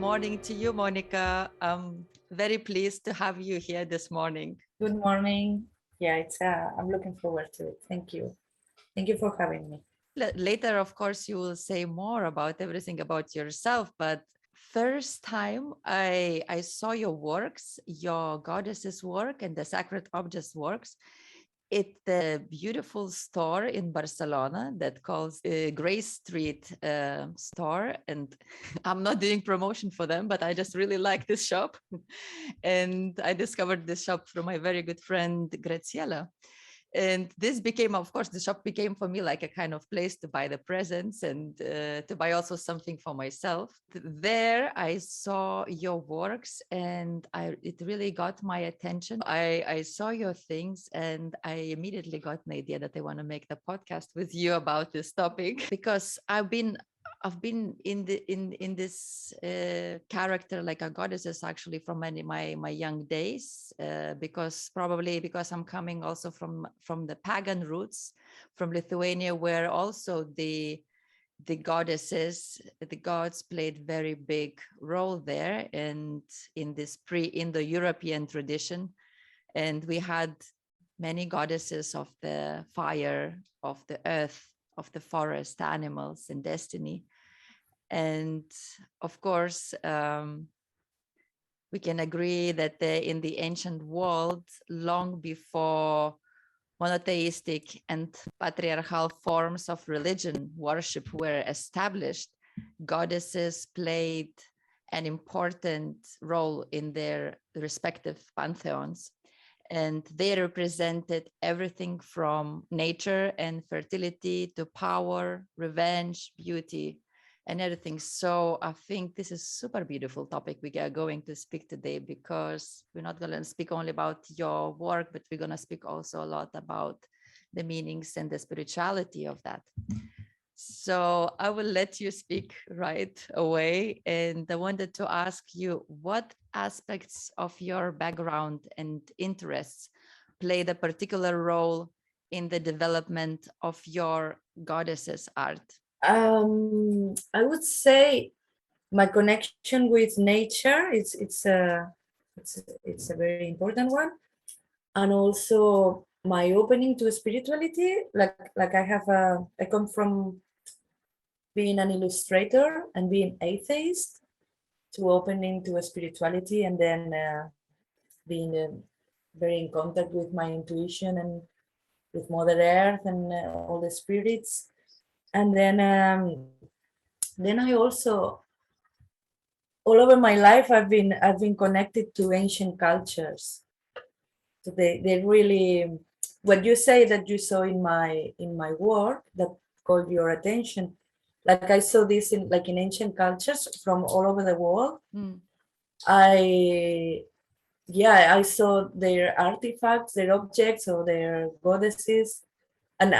morning to you, Monica. I'm very pleased to have you here this morning. Good morning. Yeah, I'm looking forward to it. Thank you. Thank you for having me. Later, of course, you will say more about everything about yourself, but first time I saw your works, your goddesses work and the sacred objects works. It's a beautiful store in Barcelona that calls Grace Street store. And I'm not doing promotion for them, but I just really like this shop. And I discovered this shop through my very good friend, Graziella. And this became, of course, the shop became for me like a kind of place to buy the presents and to buy also something for myself. There I saw your works and it really got my attention. I saw your things and I immediately got an idea that I want to make the podcast with you about this topic because I've been in this character like a goddesses actually from my young days because I'm coming also from the pagan roots from Lithuania, where also the goddesses, the gods played very big role there, and in the European tradition, and we had many goddesses of the fire, of the earth, of the forest, animals, and destiny. And of course, we can agree that in the ancient world, long before monotheistic and patriarchal forms of religion worship were established, goddesses played an important role in their respective pantheons. And they represented everything from nature and fertility to power, revenge, beauty, and everything. So I think this is super beautiful topic we are going to speak today, because we're not going to speak only about your work, but we're going to speak also a lot about the meanings and the spirituality of that. So I will let you speak right away. And I wanted to ask you, what aspects of your background and interests played a particular role in the development of your goddesses art? I would say my connection with nature it's a very important one, and also my opening to spirituality. Like I come from being an illustrator and being atheist to opening to spirituality, and then being very in contact with my intuition and with Mother Earth and all the spirits. And then I also, all over my life, I've been connected to ancient cultures. So they really, what you say that you saw in my work that called your attention, like I saw this in ancient cultures from all over the world. Mm. I saw their artifacts, their objects, or their goddesses, and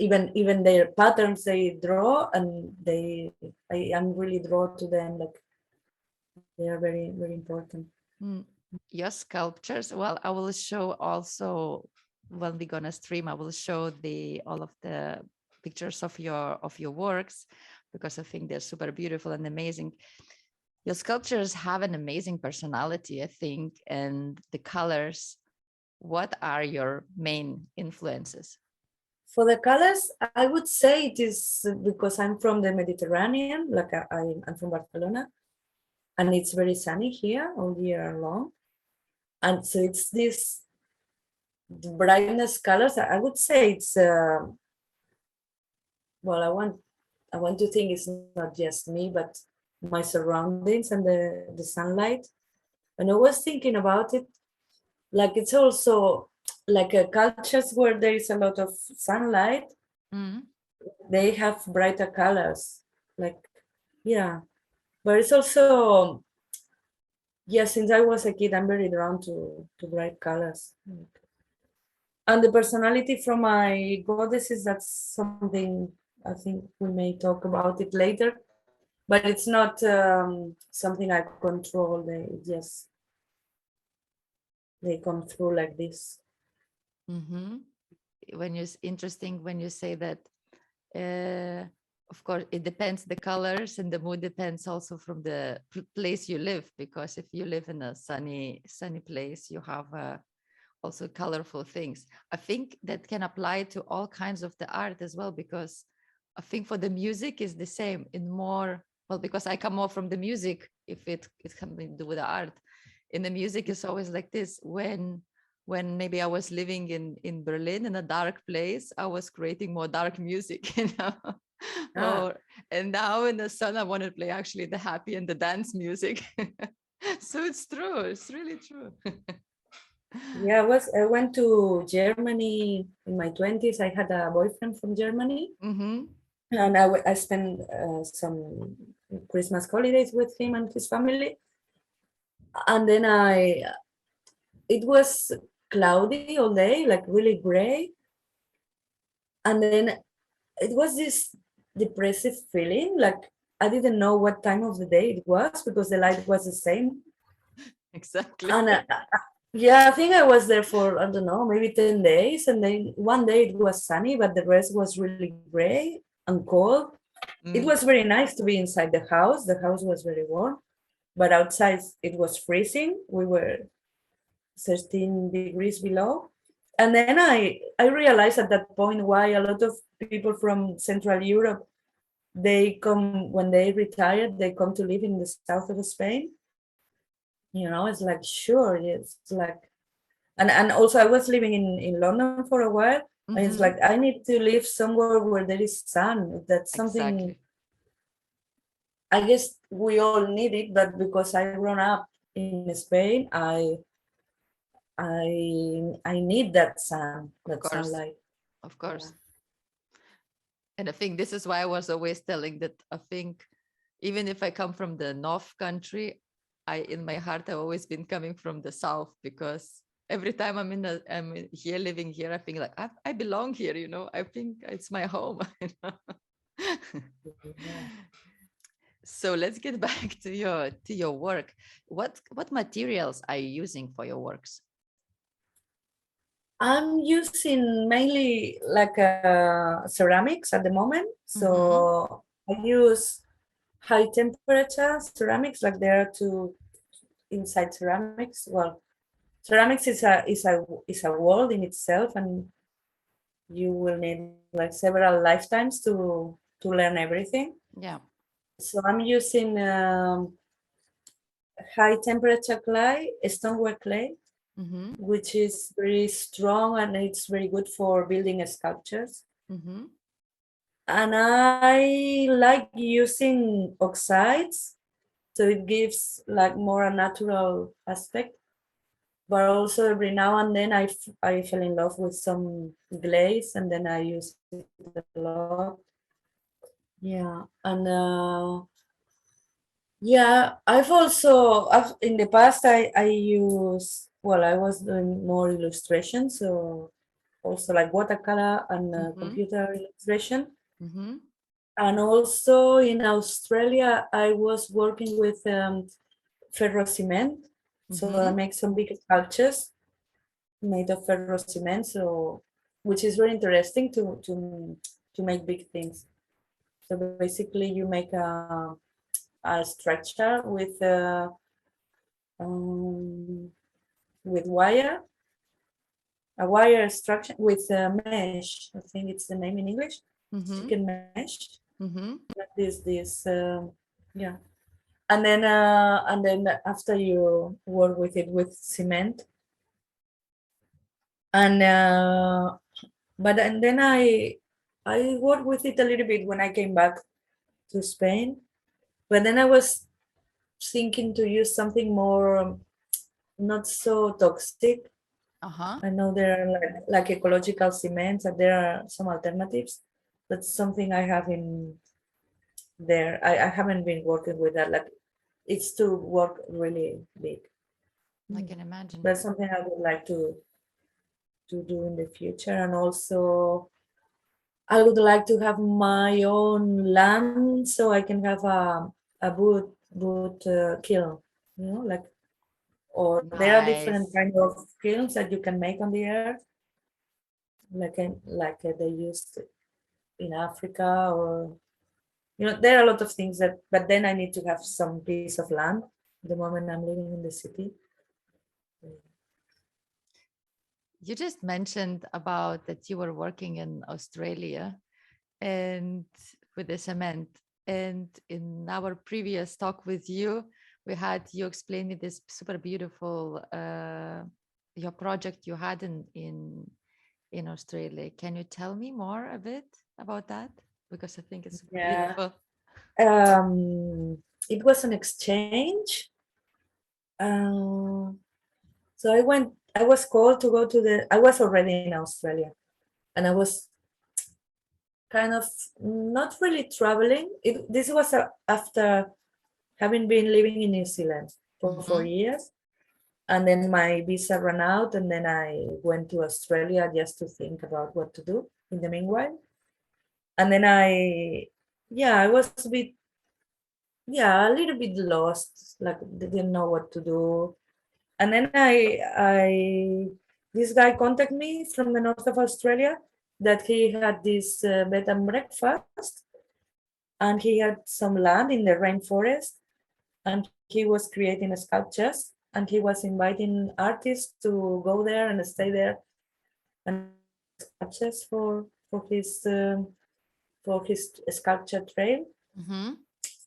even their patterns they draw, and I am really drawn to them. Like they are very very important. Mm. Your sculptures. Well, I will show also when we're gonna stream. I will show all of the pictures of your works, because I think they're super beautiful and amazing. Your sculptures have an amazing personality, I think, and the colors. What are your main influences? For the colors, I would say it is because I'm from the Mediterranean. Like I'm from Barcelona, and it's very sunny here all year long, and so it's this brightness colors. I would say it's well, I want to think it's not just me, but my surroundings and the sunlight. And I was thinking about it, like it's also like cultures where there is a lot of sunlight, Mm. they have brighter colors. Like, yeah, but it's also, yeah, since I was a kid, I'm very drawn to bright colors. And the personality from my goddesses, that's something I think we may talk about it later, but it's not something I control. They come through like this. Mm-hmm. Interesting when you say that, uh, of course, it depends. The colors and the mood depends also from the place you live, because if you live in a sunny place, you have also colorful things. I think that can apply to all kinds of the art as well, because I think for the music is the same in more, well, because I come more from the music, if it can be do with the art. In the music, it's always like this. When maybe I was living in Berlin in a dark place, I was creating more dark music, you know. Ah, And now in the sun, I want to play actually the happy and the dance music. So it's true. It's really true. yeah, I went to Germany in my 20s. I had a boyfriend from Germany, Mm-hmm. and I spent some Christmas holidays with him and his family. And then it was cloudy all day, like really gray. And then it was this depressive feeling, like I didn't know what time of the day it was because the light was the same. Exactly. And yeah, I think I was there for, I don't know, maybe 10 days. And then one day it was sunny, but the rest was really gray and cold. It Mm, was very nice to be inside the house. The house was very warm, but outside it was freezing. We were 13 degrees below. And then I realized at that point why a lot of people from Central Europe, they come when they retired, they come to live in the south of Spain. You know, it's like, sure, it's like, and also I was living in London for a while, and it's mm-hmm. like I need to live somewhere where there is sun. That's something Exactly. I guess we all need it, but because I grown up in Spain, I need that sun, Of that course. sunlight. Of Yeah. course. And I think this is why I was always telling that I think even if I come from the North country, in my heart I've always been coming from the South, because every time here living here, I think like I belong here, you know. I think it's my home. You know? Yeah. So let's get back to your work. What materials are you using for your works? I'm using mainly like ceramics at the moment. Mm-hmm. So I use high temperature ceramics, like there are two inside ceramics. Well, ceramics is a world in itself, and you will need like several lifetimes to learn everything. Yeah. So I'm using high temperature clay, stoneware clay, Mm-hmm. which is very strong and it's very good for building sculptures. Mm-hmm. And I like using oxides, so it gives like more a natural aspect. But also every now and then I fell in love with some glaze, and then I use it a lot. Yeah, and yeah, I've in the past I use, well, I was doing more illustration, so also like watercolor and Mm-hmm. computer illustration. Mm-hmm. And also in Australia, I was working with ferrocement. So I Mm-hmm. make some big sculptures made of ferrocement. So which is very interesting to make big things. So basically, you make a structure um, with a wire structure with mesh. I think it's the name in English, Mm-hmm. chicken mesh. Mm-hmm. This yeah. And then after you work with it with cement, and but and then I worked with it a little bit when I came back to Spain. But then I was thinking to use something more not so toxic. Uh-huh. I know there are like ecological cements, and there are some alternatives. That's something I have in there. I haven't been working with that. Like it's to work really big. I Mm. can imagine. That's something I would like to do in the future. And also I would like to have my own land so I can have a wood kiln, you know, like, or there are different Nice. kind of kilns that you can make on the earth, like they used in Africa, or there are a lot of things that, but then I need to have some piece of land. The moment I'm living in the city. You just mentioned about that you were working in Australia and with the cement. And in our previous talk with you, we had you explain me this super beautiful your project you had in Australia. Can you tell me more a bit about that? Because I think it's super Yeah. beautiful. It was an exchange. So I was called to go I was already in Australia, and I was kind of not really traveling. This was after having been living in New Zealand for 4 years. And then my visa ran out, and then I went to Australia just to think about what to do in the meanwhile. And then I was a little bit lost, like didn't know what to do. And then this guy contacted me from the north of Australia that he had this bed and breakfast, and he had some land in the rainforest, and he was creating sculptures, and he was inviting artists to go there and stay there and sculptures for his sculpture trail. Mm-hmm.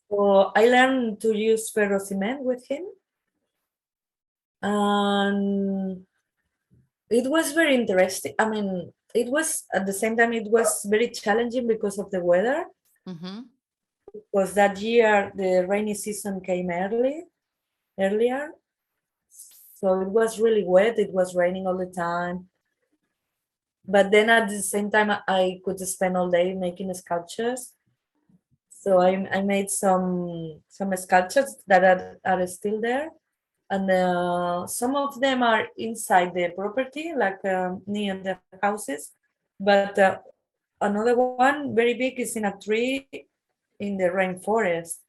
So I learned to use ferro cement with him, and it was very interesting. I mean, it was at the same time it was very challenging because of the weather. Mm-hmm. Because that year the rainy season came earlier, so it was really wet. It was raining all the time. But then at the same time, I could spend all day making sculptures. So I made some sculptures that are still there, and some of them are inside the property, like near the houses. But another one, very big, is in a tree in the rainforest,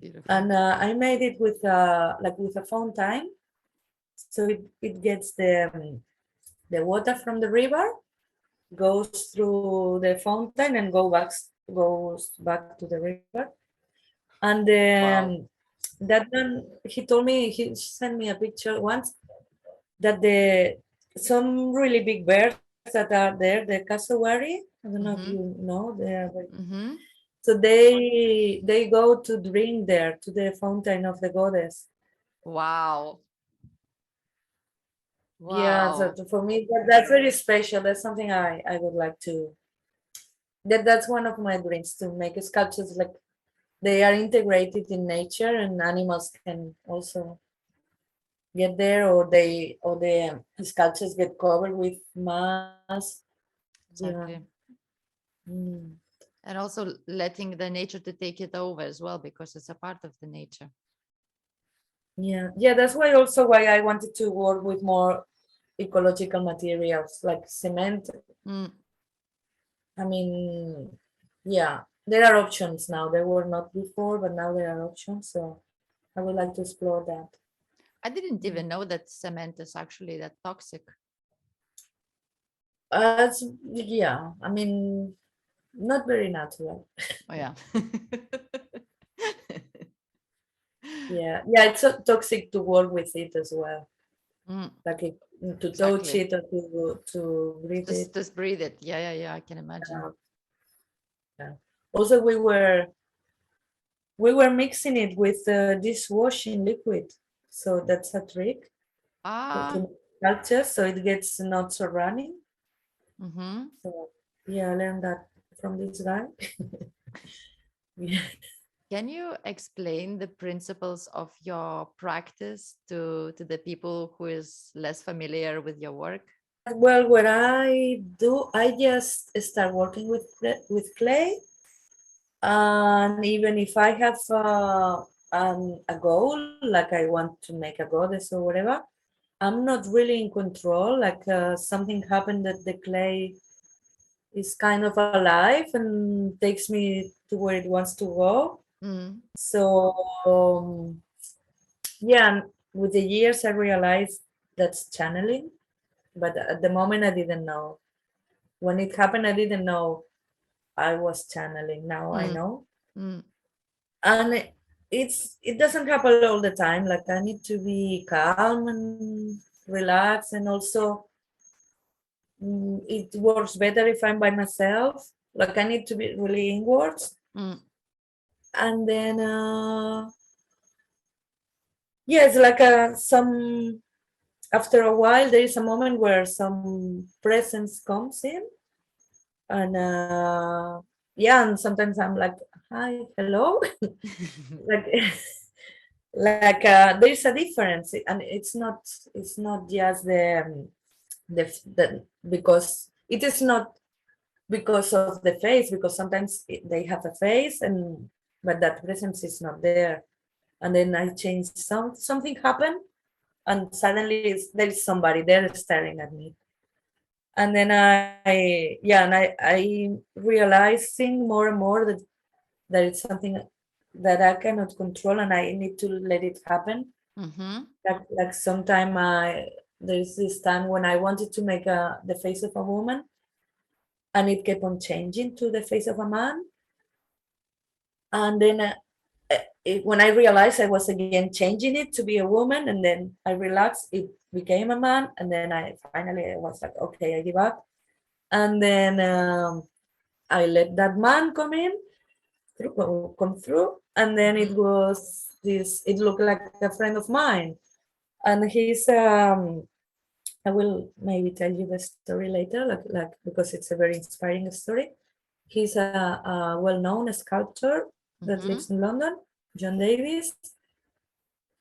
Beautiful. and I made it with with a fountain, so it gets the water from the river, goes through the fountain and goes back to the river. And Wow. that one, he sent me a picture once that the some really big birds that are there, the cassowary. I don't know if Mm-hmm. you know, they are Mm-hmm. so they go to drink there to the fountain of the goddess. Wow. Yeah, so Wow. for me that's very special. That's something I would like to. That's one of my dreams, to make sculptures like they are integrated in nature, and animals can also get there, or the sculptures get covered with mass. Yeah. Exactly. Mm. And also letting the nature to take it over as well, because it's a part of the nature. Yeah, that's why I wanted to work with more ecological materials like cement. Mm. I mean, yeah, there are options now. There were not before, but now there are options. So I would like to explore that. I didn't even know that cement is actually that toxic. Yeah, I mean, not very natural. Oh yeah. Yeah, it's so toxic to work with it as well. Mm, Like to touch exactly. it or to breathe it. Just breathe it. Yeah. I can imagine. Uh, yeah. Also, we were mixing it with dishwashing liquid, so that's a trick to Ah. make sculptures, so it gets not so running. Mm-hmm. So yeah, I learned that from this guy. Yeah. Can you explain the principles of your practice to the people who is less familiar with your work? Well, what I do, I just start working with clay, and even if I have a goal, like I want to make a goddess or whatever, I'm not really in control. Like something happened that the clay is kind of alive and takes me to where it wants to go. Mm. So yeah, and with the years I realized that's channeling, but at the moment I didn't know. When it happened, I didn't know I was channeling. Now I Mm. know. Mm. And it doesn't happen all the time. Like I need to be calm and relax, and also it works better if I'm by myself. Like I need to be really inwards, Mm. and then yes, like some after a while there is a moment where some presence comes in, and yeah, and sometimes I'm like, hi, hello, like there's a difference, and it's not just the because it is not because of the face, because sometimes they have a face, and but that presence is not there, and then I change something happened, and suddenly there is somebody there staring at me, and then I realizing more and more that it's something that I cannot control, and I need to let it happen. Mm-hmm. Like sometime there's this time when I wanted to make the face of a woman, and it kept on changing to the face of a man, and then when I realized I was again changing it to be a woman, and then I relaxed, it became a man, and then I finally I was like, okay, I give up, and then I let that man come through, and then it Mm-hmm. was this. It looked like a friend of mine, and he's I will maybe tell you the story later, like because it's a very inspiring story. He's a well-known sculptor that Mm-hmm. lives in London, John Davies.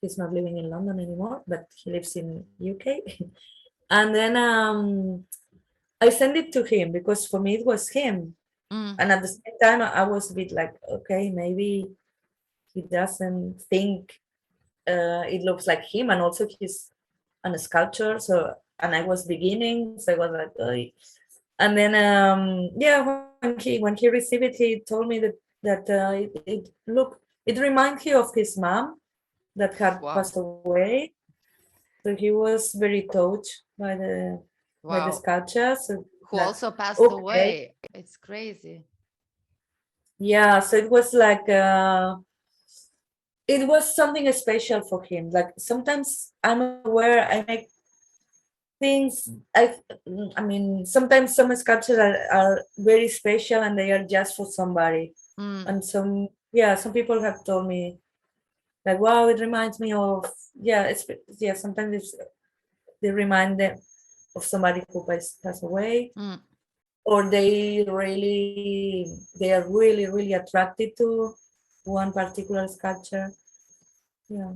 He's not living in London anymore, but he lives in UK. And then I sent it to him because for me it was him. Mm. And at the same time, I was a bit like, okay, maybe he doesn't think it looks like him, and also he's an sculptor. So, and I was beginning, so I was like, oh. And then yeah, when he received it, he told me that it reminded him of his mom that had Wow. passed away. So he was very touched by the Wow. sculpture. So Who like, also passed okay, away. It's crazy. yeah. So it was like it was something special for him. Like sometimes I'm aware I make things. I mean, sometimes some sculptures are very special and they are just for somebody. Mm. And some people have told me like, wow, it reminds me of sometimes they remind them of somebody who passed away, Mm. or they are really attracted to one particular sculpture. Yeah.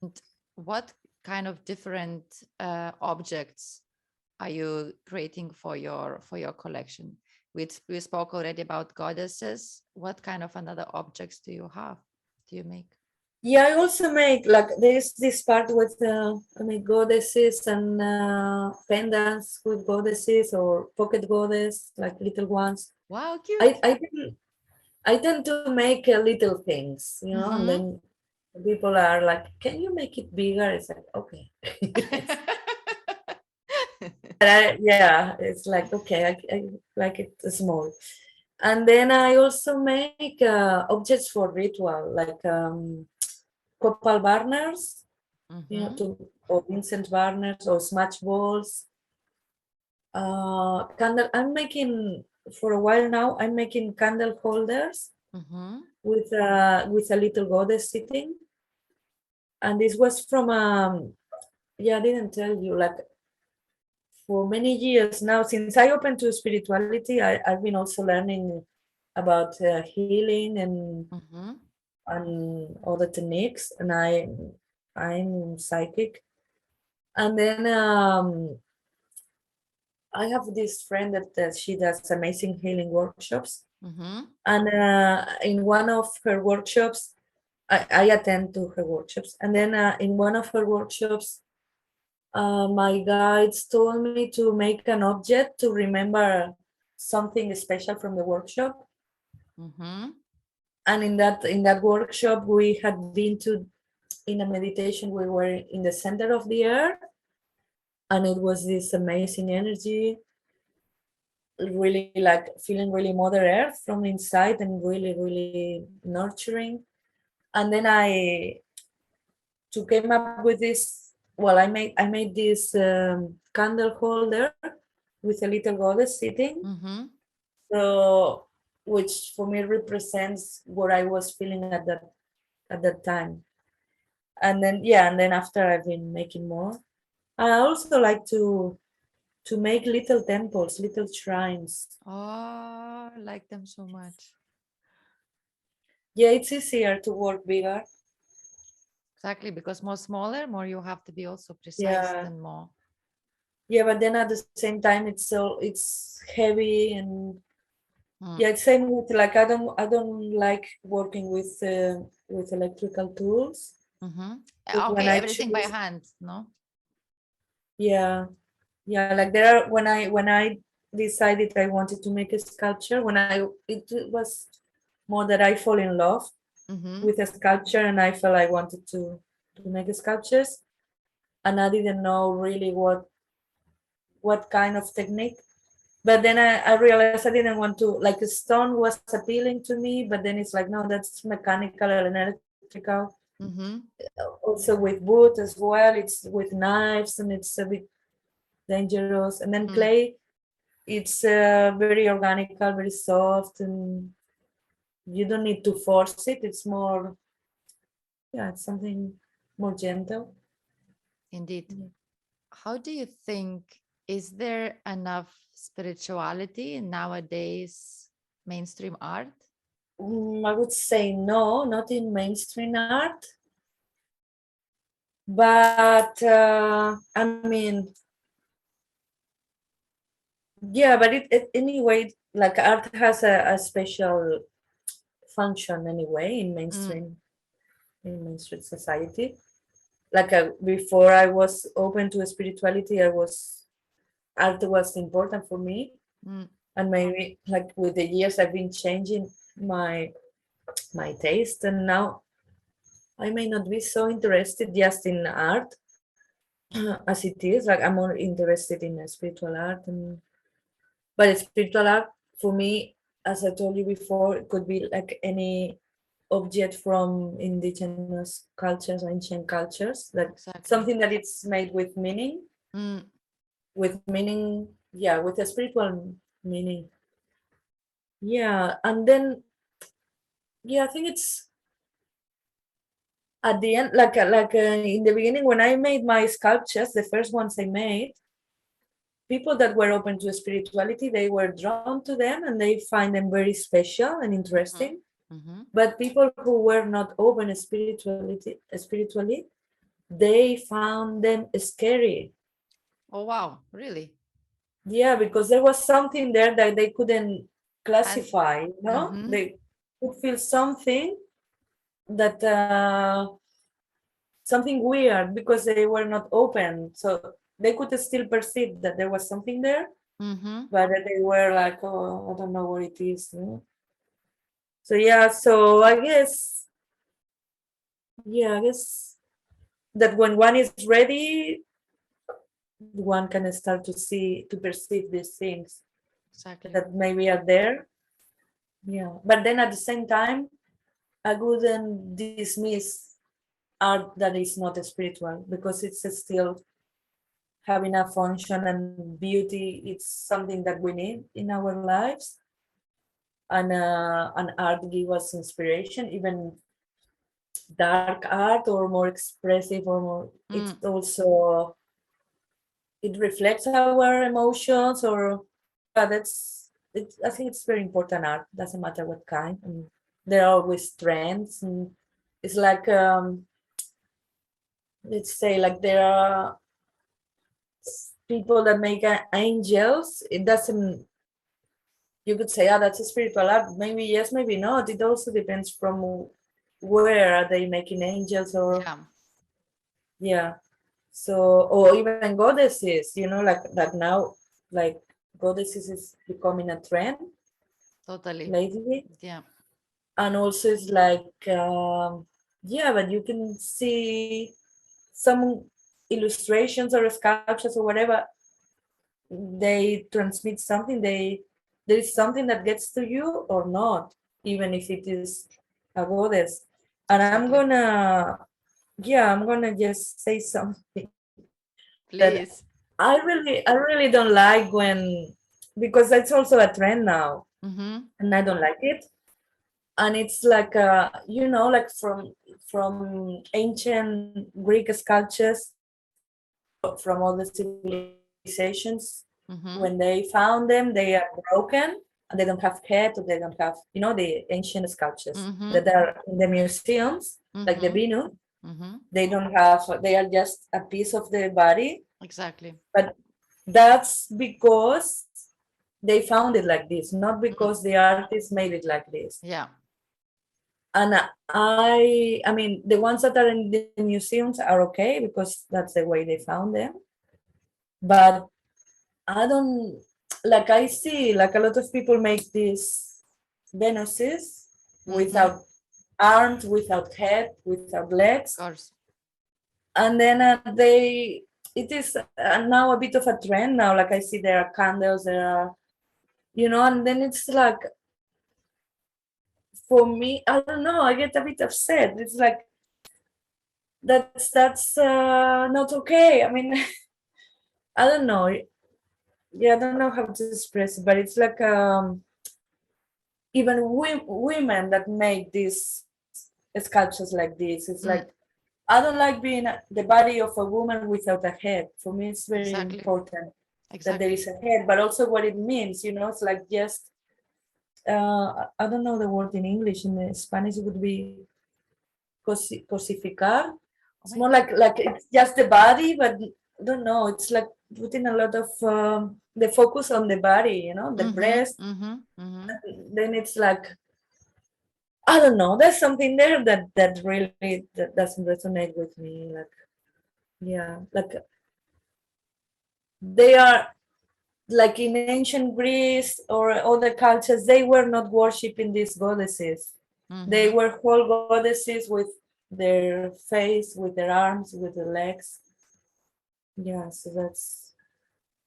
And what kind of different objects are you creating for your collection? We spoke already about goddesses. What kind of another objects do you have? Do you make? Yeah, I also make like there's this part with I make goddesses and pendants with goddesses or pocket goddess, like little ones. Wow, I cute. I tend, I tend to make little things, and Mm-hmm. then people are like, "Can you make it bigger?" It's like, okay. Yeah, it's like okay, I like it small. And then I also make objects for ritual, like copal burners, Mm-hmm. or incense burners or smudge balls. Candle. I'm making for a while now. I'm making candle holders Mm-hmm. with a little goddess sitting, and this was from yeah, I didn't tell you, like for many years now, since I opened to spirituality, I've been also learning about healing Mm-hmm. and other techniques, and I'm psychic. And then I have this friend that she does amazing healing workshops, Mm-hmm. and in one of her workshops, I attend to her workshops, and then in one of her workshops, my guides told me to make an object to remember something special from the workshop. Mm-hmm. And in that workshop, we had been to in a meditation. We were in the center of the earth, and it was this amazing energy. really like feeling really Mother Earth from inside and really, really nurturing. And then I to came up with this. Well, I made this candle holder with a little goddess sitting. Mm-hmm. So, which for me represents what I was feeling at that time. And then yeah, and then after I've been making more. I also like to make little temples, little shrines. Oh, I like them so much. Yeah, it's easier to work bigger. Exactly, because more smaller, more you have to be also precise Yeah, and more. yeah, but then at the same time, it's heavy and Mm. yeah, it's same with like I don't like working with electrical tools. Mm-hmm. Because when Okay, I everything by choose, hand, no? yeah, yeah, like there are when I decided I wanted to make a sculpture, when it was more that I fall in love Mm-hmm. with a sculpture and I felt I wanted to make sculptures and I didn't know really what kind of technique. But then I realized I didn't want to like a stone was appealing to me, but then it's like no, that's mechanical and electrical. Mm-hmm. Also with wood as well, it's with knives and it's a bit dangerous. And then Mm. clay, it's very organical, very soft, and you don't need to force it. It's more, yeah, it's something more gentle. Indeed. How do you think, is there enough spirituality in nowadays mainstream art? I would say no, not in mainstream art, but I mean, yeah, but it anyway, like art has a special function anyway Mm. in mainstream society. Like before I was open to spirituality, I was art was important for me, Mm. and maybe like with the years I've been changing my my taste, and now I may not be so interested just in art as it is. Like I'm more interested in spiritual art, and but spiritual art for me, as I told you before, it could be like any object from indigenous cultures, ancient cultures, like Exactly. something that it's made Mm. with meaning, yeah, with a spiritual meaning. Yeah, and then yeah, I think it's at the end, in the beginning when I made my sculptures, the first ones I made, people that were open to spirituality, they were drawn to them and they find them very special and Mm-hmm. interesting. Mm-hmm. But people who were not open spiritually, they found them scary. Oh, wow. Really? Yeah, because there was something there that they couldn't And classify, mm-hmm. they could feel something that something weird because they were not open, so they could still perceive that there was something there, Mm-hmm. but they were like, oh, I don't know what it is. So yeah, so I guess that when one is ready, one can start to perceive these things Exactly. that maybe are there. Yeah, but then at the same time, I wouldn't dismiss art that is not spiritual because it's still having a function, and beauty, it's something that we need in our lives, and art give us inspiration, even dark art or more expressive or more, it Mm. also it reflects our emotions, or yeah, I think it's very important. Art doesn't matter what kind, and there are always trends, and it's like let's say like there are people that make angels. It doesn't, you could say, oh, that's a spiritual art, maybe yes, maybe not. It also depends from where are they making angels, or Yeah, yeah. So, or even goddesses, like now, like goddesses is becoming a trend totally. lately. Yeah. And also it's like yeah, but you can see some illustrations or sculptures or whatever, they transmit something. There is something that gets to you or not, even if it is a goddess. And I'm gonna just say something that Please. I really don't like when, because that's also a trend now, Mm-hmm. and I don't like it. And it's like like from ancient Greek sculptures, from all the civilizations, Mm-hmm. when they found them, they are broken and they don't have head, or they don't have, the ancient sculptures Mm-hmm. that are in the museums, like the Mm-hmm. Venus. Mm-hmm. They don't have, they are just a piece of the body, Exactly. but that's because they found it like this, not Mm. because the artist made it like this. Yeah. And I mean, the ones that are in the museums are okay because that's the way they found them. But I don't, like, I see like a lot of people make these Venuses Mm-hmm. without arms, without head, without Of legs, course. and then it is now a bit of a trend now. Like, I see there are candles, there are, and then it's like, for me, I don't know, I get a bit upset. It's like, that's not okay. I mean, I don't know. Yeah, I don't know how to express it, but it's like, even women that make these sculptures like this. It's like, Mm. I don't like being the body of a woman without a head. For me, it's very Exactly. important that there Exactly. is a head, but also what it means. It's like, just I don't know the word in English. In Spanish, it would be cosificar. Oh It's my more God. like it's just the body, but I don't know. It's like putting a lot of the focus on the body. The Mm-hmm. breast. Mm-hmm. Mm-hmm. Then it's like, I don't know. There's something there that really that doesn't resonate with me. Like, yeah, like they are, like in ancient Greece or other cultures, they were not worshiping these goddesses. They Mm-hmm. were whole goddesses with their face, with their arms, with their legs. Yeah, so that's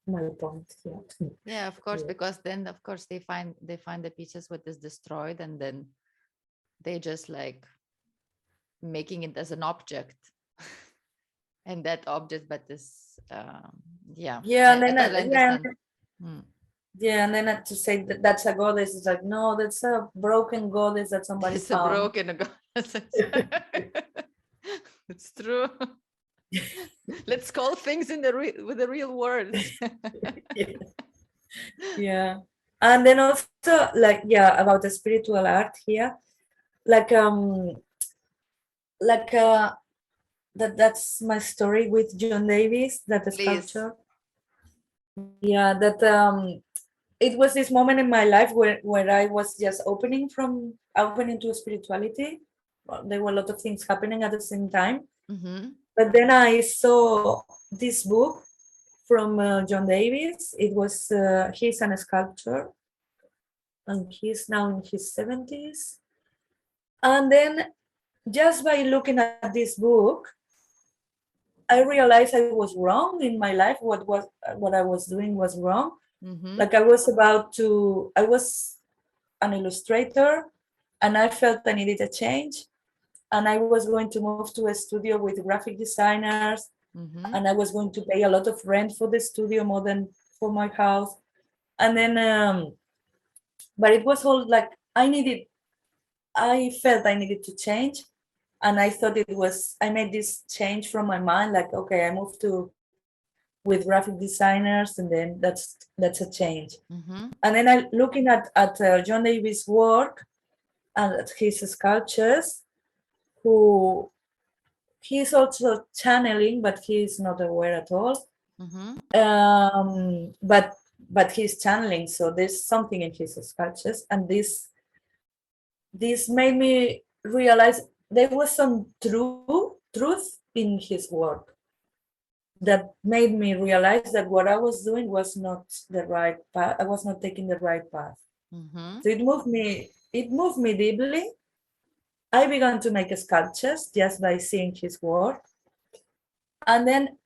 my point. Yeah. Yeah, of course, Yeah. because then of course they find the pieces what is destroyed, and then they just like making it as an object. And that object, but this yeah, Yeah, I, and I then totally yeah, understand. Mm. yeah, and then to say that that's a goddess is like, no, that's a broken goddess that somebody It's a found. broken it's true. Let's call things in the with the real words. Yeah. And then also, like, yeah, about the spiritual art here, like like that's my story with John Davies, that Please. sculpture. Yeah, that it was this moment in my life where I was just opening to spirituality. Well, there were a lot of things happening at the same time. Mm-hmm. But then I saw this book from John Davies. It was he's an sculptor, and he's now in his 70s. And then, just by looking at this book, I realized I was wrong in my life. What I was doing was wrong. Mm-hmm. Like, I was an illustrator, and I felt I needed a change. And I was going to move to a studio with graphic designers, Mm-hmm. and I was going to pay a lot of rent for the studio, more than for my house. And then, but it was all like, I felt I needed to change. And I thought I made this change from my mind, like, okay, I moved to with graphic designers, and then that's a change. Mm-hmm. And then I looking at John Davies' work and at his sculptures, who he's also channeling, but he's not aware at all. Mm-hmm. But he's channeling, so there's something in his sculptures, and this made me realize there was some truth in his work that made me realize that what I was doing was not the right path. I was not taking the right path. Mm-hmm. So it moved me deeply. I began to make sculptures just by seeing his work. And then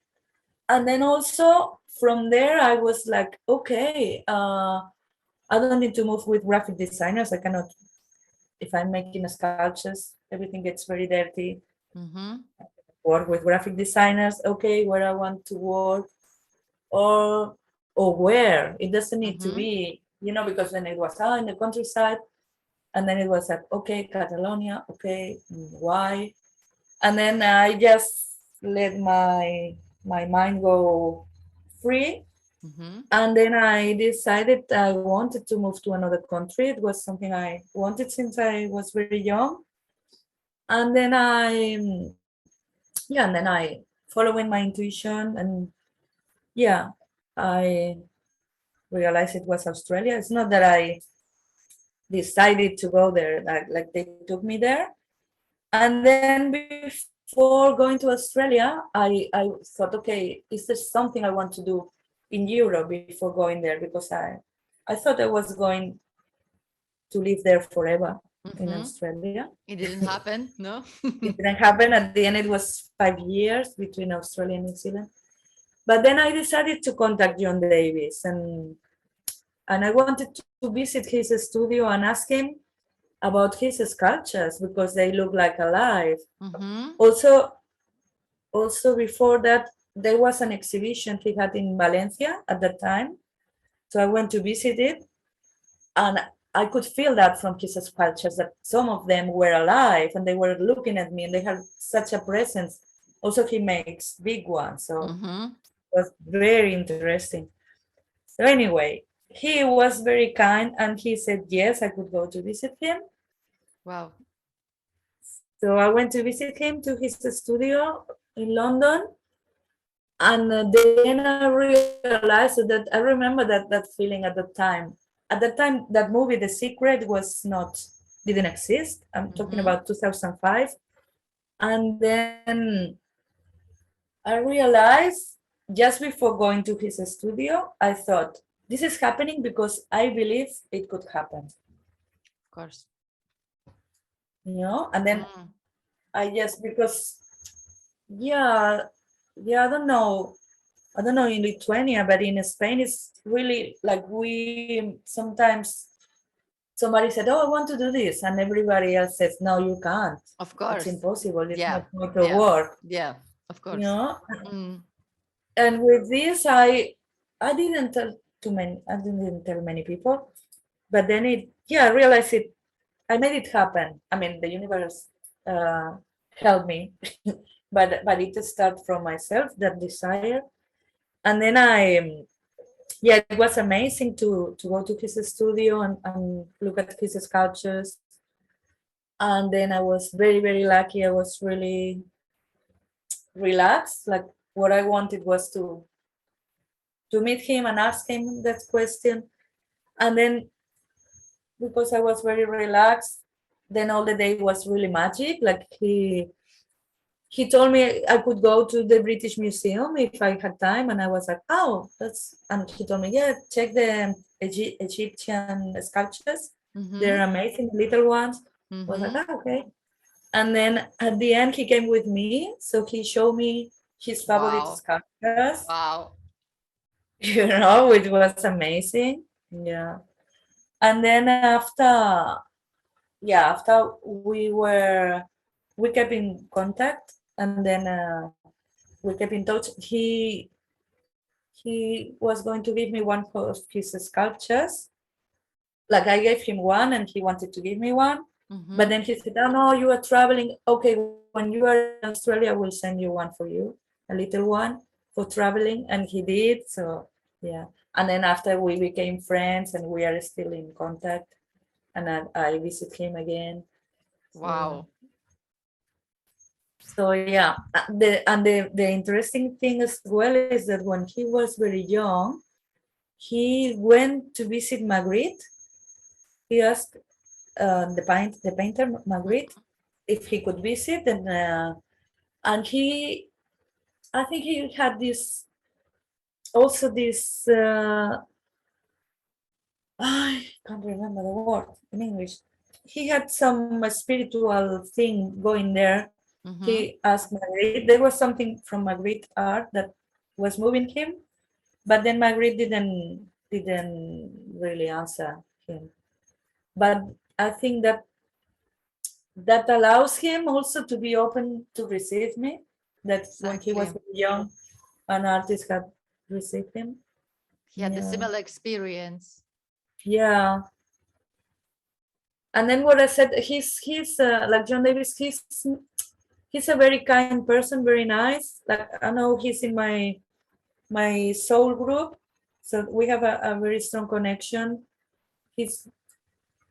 And then also from there, I was like, okay, I don't need to move with graphic designers. I cannot, if I'm making sculptures, everything gets very dirty. Mm-hmm. Work with graphic designers, okay, where I want to work, or where. It doesn't need to Mm-hmm. be, because then it was in the countryside, and then it was like, okay, Catalonia, okay, why? And then I just let my mind go free. Mm-hmm. And then I decided I wanted to move to another country. It was something I wanted since I was very young. And then following my intuition, and yeah, I realized it was Australia. It's not that I decided to go there, like they took me there. And then before going to Australia, I thought, okay, is there something I want to do in Europe before going there? Because I thought I was going to live there forever in Mm-hmm. Australia. It didn't happen, no? It didn't happen. At the end, it was 5 years between Australia and New Zealand. But then I decided to contact John Davies, and I wanted to visit his studio and ask him about his sculptures because they look like alive. Mm-hmm. Also, before that, there was an exhibition he had in Valencia at that time. So I went to visit it, and I could feel that from his sculptures that some of them were alive and they were looking at me and they had such a presence. Also, he makes big ones, so Mm-hmm. it was very interesting. So anyway, he was very kind and he said yes, I could go to visit him. Wow. So I went to visit him to his studio in London, and then I realized that I remember that feeling at the time. At that time, that movie, The Secret, didn't exist. I'm talking Mm-hmm. about 2005, and then I realized just before going to his studio, I thought this is happening because I believe it could happen. Of course. And then Mm. I just because yeah, yeah, I don't know in Lithuania, but in Spain, it's really like we sometimes somebody said, "Oh, I want to do this," and everybody else says, "No, you can't. Of It's course. impossible. It's Yeah. not going to Yeah. work." Yeah. Of You course. know. Mm. And with this, I didn't tell too many. I didn't tell many people, but then I realized it. I made it happen. I mean, the universe uh, helped me, but it started from myself, that desire. And then it was amazing to go to his studio and look at his sculptures. And then I was very, very lucky. I was really relaxed. Like what I wanted was to meet him and ask him that question. And then because I was very relaxed, then all the day was really magic. Like he told me I could go to the British Museum if I had time, and I was like, oh, that's. And he told me, yeah, check the Egyptian sculptures. Mm-hmm. They're amazing, little ones. I was like, Mm-hmm. oh, okay. And then at the end, he came with me, so he showed me his favorite Wow. sculptures. Wow. Which was amazing. Yeah. And then after we kept in contact, and then we kept in touch. He was going to give me one of his sculptures. Like I gave him one and he wanted to give me one, but Mm-hmm. then he said, oh no, you are traveling, okay, when you are in Australia we'll send you one for you, a little one for traveling. And he did. So yeah. And then after we became friends and we are still in contact, and I visit him again. So yeah. Wow. So yeah, the interesting thing as well is that when he was very young, he went to visit Magritte. He asked the painter Magritte if he could visit, and I think he had this also this I can't remember the word in English. He had some spiritual thing going there. Mm-hmm. He asked Magritte. There was something from Magritte art that was moving him. But then Margaret didn't really answer him. But I think that allows him also to be open to receive me. That when he was Exactly. young, an artist had received him. He had a Yeah. similar experience. Yeah. And then what I said, he's like John Davies, he's a very kind person, very nice. Like I know he's in my soul group, so we have a very strong connection. He's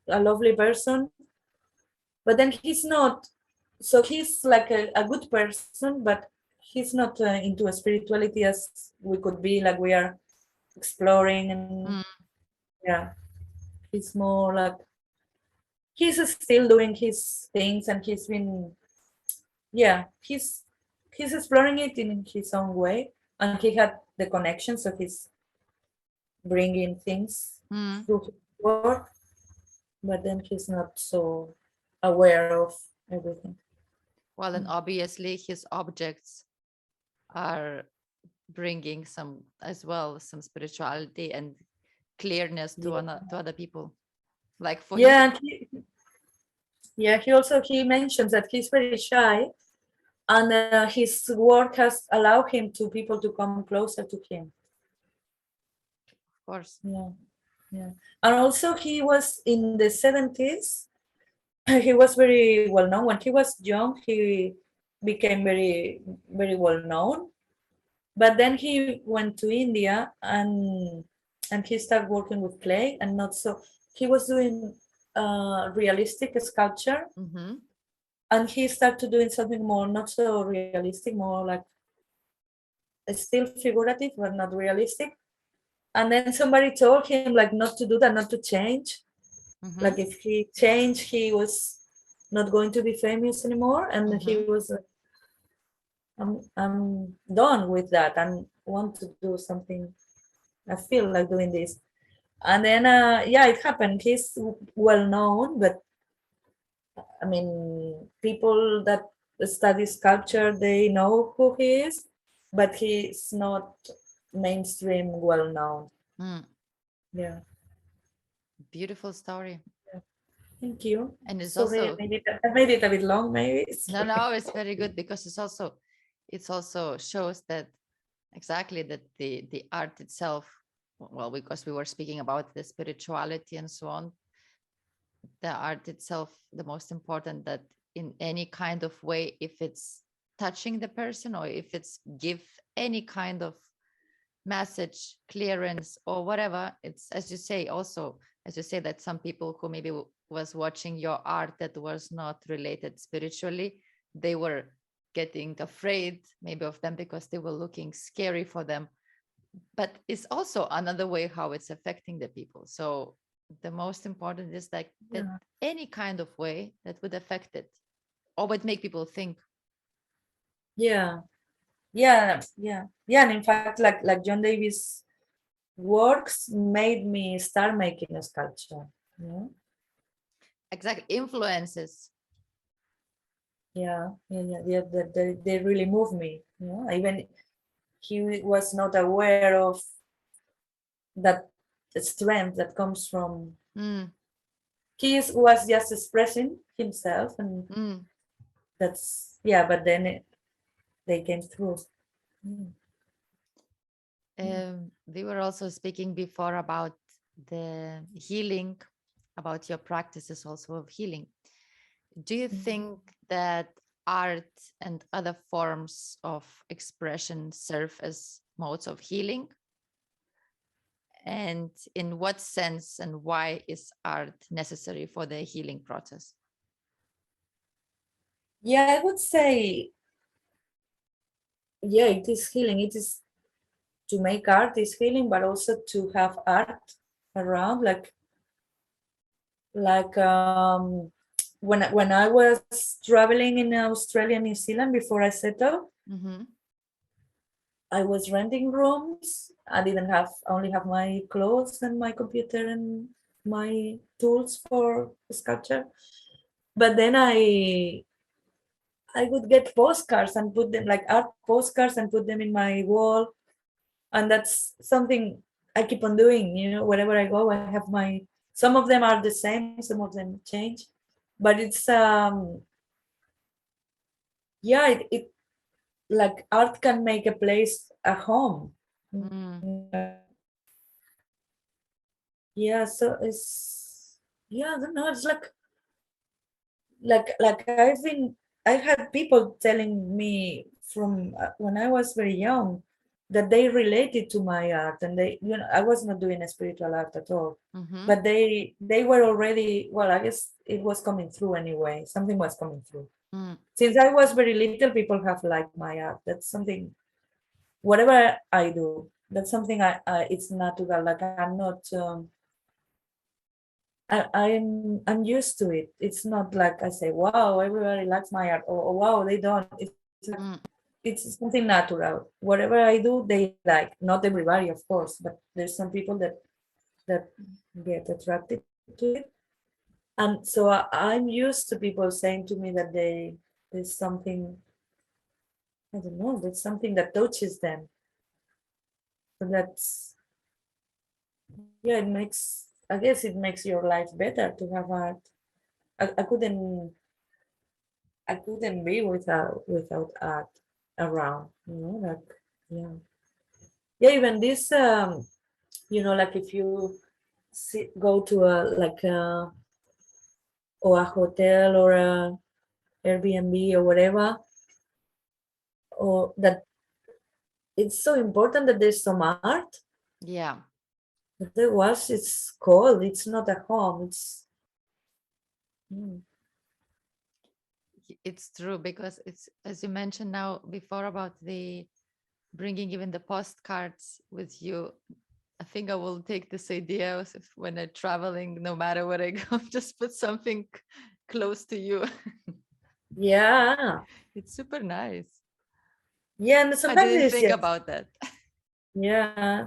a lovely person, but then he's not. So he's like a good person, but he's not into a spirituality as we could be. Like we are exploring, and Mm. yeah, he's more like he's still doing his things, and he's been yeah he's exploring it in his own way, and he had the connection, so he's bringing things Mm. through his work, but then he's not so aware of everything. Well, and obviously his objects are bringing some as well, some spirituality and clearness to Yeah, to other people. Like for you. yeah, and he mentions that he's very shy, and his work has allowed him to people to come closer to him. Of course. Yeah, yeah, and also he was in the 70s. He was very well known when he was young. He became very well known, but then he went to India, and he started working with clay, and not so he was doing realistic sculpture, Mm-hmm. and he started doing something more not so realistic, more like still figurative but not realistic. And then somebody told him like not to do that, not to change. Mm-hmm. Like if he changed, he was not going to be famous anymore, and he Mm-hmm. was I'm done with that and want to do something. I feel like doing this. And then yeah, it happened. He's well known, but I mean, people that study sculpture, they know who he is, but he's not mainstream well known. Mm. Yeah. Beautiful story. Thank you. And it's Sorry, also I made it a bit long, maybe. no, it's very good because it's also shows that exactly that the art itself, well, because we were speaking about the spirituality and so on, the art itself, the most important that in any kind of way, if it's touching the person or if it's give any kind of message, clearance or whatever, it's as you say, also as you say that some people who maybe was watching your art that was not related spiritually, they were getting afraid maybe of them because they were looking scary for them, but it's also another way how it's affecting the people. So the most important is like that Yeah. any kind of way that would affect it or would make people think. Yeah. Yeah. And in fact, like John Davis works made me start making a sculpture. Yeah. Exactly, influences. Yeah. They really move me. Yeah. Even he was not aware of that strength that comes from Mm, was just expressing himself, and mm. that's yeah, but then they came through. Mm. We were also speaking before about the healing, about your practices also of healing. Do you think that art and other forms of expression serve as modes of healing? And in what sense and why is art necessary for the healing process? Yeah, I would say yeah, it is healing. It is to make art is healing, but also to have art around, like when I was traveling in Australia and New Zealand before I settled, Mm-hmm. I was renting rooms. I didn't have only have my clothes and my computer and my tools for sculpture. But then I would get postcards and put them like art postcards and put them in my wall. and that's something I keep on doing. Wherever I go, I have my. Some of them are the same, some of them change, but it's yeah, it like art can make a place a home. Mm. Yeah, so yeah, I don't know. It's like I've had people telling me from when I was very young that they related to my art, and I was not doing a spiritual art at all, Mm-hmm. but they were already, well, I guess it was coming through anyway. Something was coming through. Mm. Since I was very little, people have liked my art. That's something. Whatever I do, that's something it's natural. Like I'm not. I'm used to it. It's not like I say, "Wow, everybody likes my art," or "Wow, they don't." Mm. It's something natural. Whatever I do, they like. Not everybody, of course, but there's some people that get attracted to it, and so I'm used to people saying to me that there's something, I don't know, there's something that touches them. So that's, yeah, I guess it makes your life better to have art. I couldn't be without art around, like, yeah. Yeah, even this, like if you go to a like a hotel or a Airbnb or whatever, or that it's so important that there's some art. Yeah, Otherwise, it's cold. It's not a home. Mm, it's true because it's, as you mentioned now before about the bringing even the postcards with you. I think I will take this idea when I'm traveling, no matter where I go, just put something close to you. yeah, It's super nice. yeah, and I sometimes didn't it's think just about that.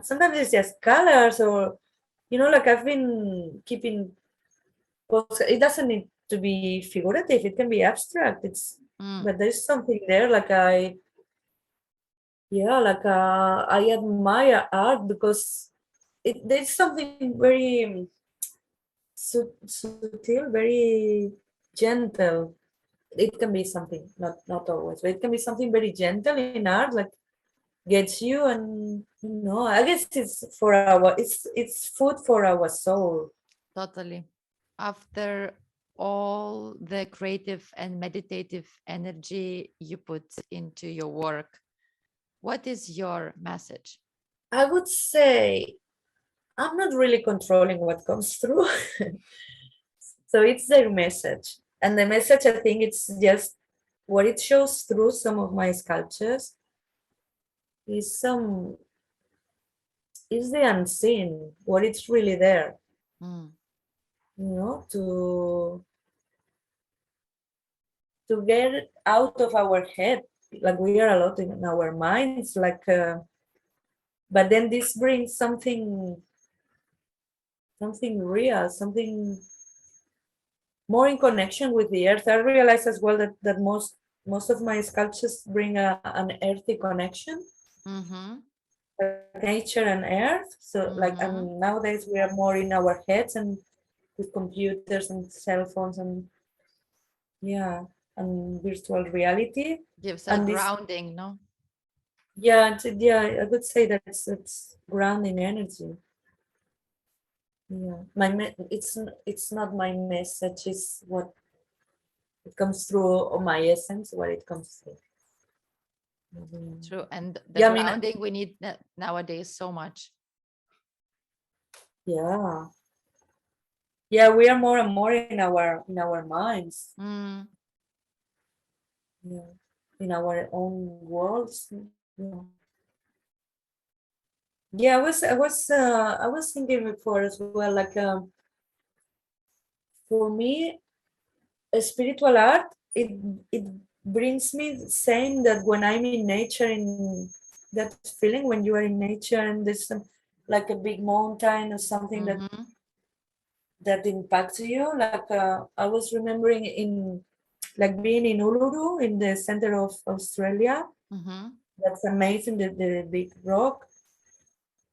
sometimes it's just colors, or like I've been keeping. It doesn't need to be figurative. It can be abstract. Mm. But there's something there. I admire art because there's something very subtle, very gentle. It can be something, not always, but it can be something very gentle in art, like gets you, and I guess it's food for our soul. Totally. After all the creative and meditative energy you put into your work, what is your message? I would say I'm not really controlling what comes through. So it's their message. And the message, I think it's just what it shows through some of my sculptures is the unseen, what it's really there, Mm. to get out of our head. Like we are a lot in our minds, but then this brings something real, something more in connection with the earth. I realize as well that most of my sculptures bring an earthy connection, Mm-hmm. like nature and earth. So like, Mm-hmm. and nowadays we are more in our heads and with computers and cell phones and, yeah, and virtual reality. Gives a And this, grounding, no? yeah, I would say that it's grounding energy. Yeah, it's not my message. It's what it comes through, or my essence, what it comes through. Mhm. True. And the Yeah, I mean, grounding we need nowadays so much. yeah, yeah, we are more and more in our minds, Mm. yeah, in our own worlds. Yeah, yeah. I was thinking before as well. Like, for me, a spiritual art, it brings me saying that when I'm in nature, in that feeling when you are in nature and there's like a big mountain or something that Mm-hmm. that impacts you. Like, I was remembering in like being in Uluru in the center of Australia. Mm-hmm. That's amazing, the big rock.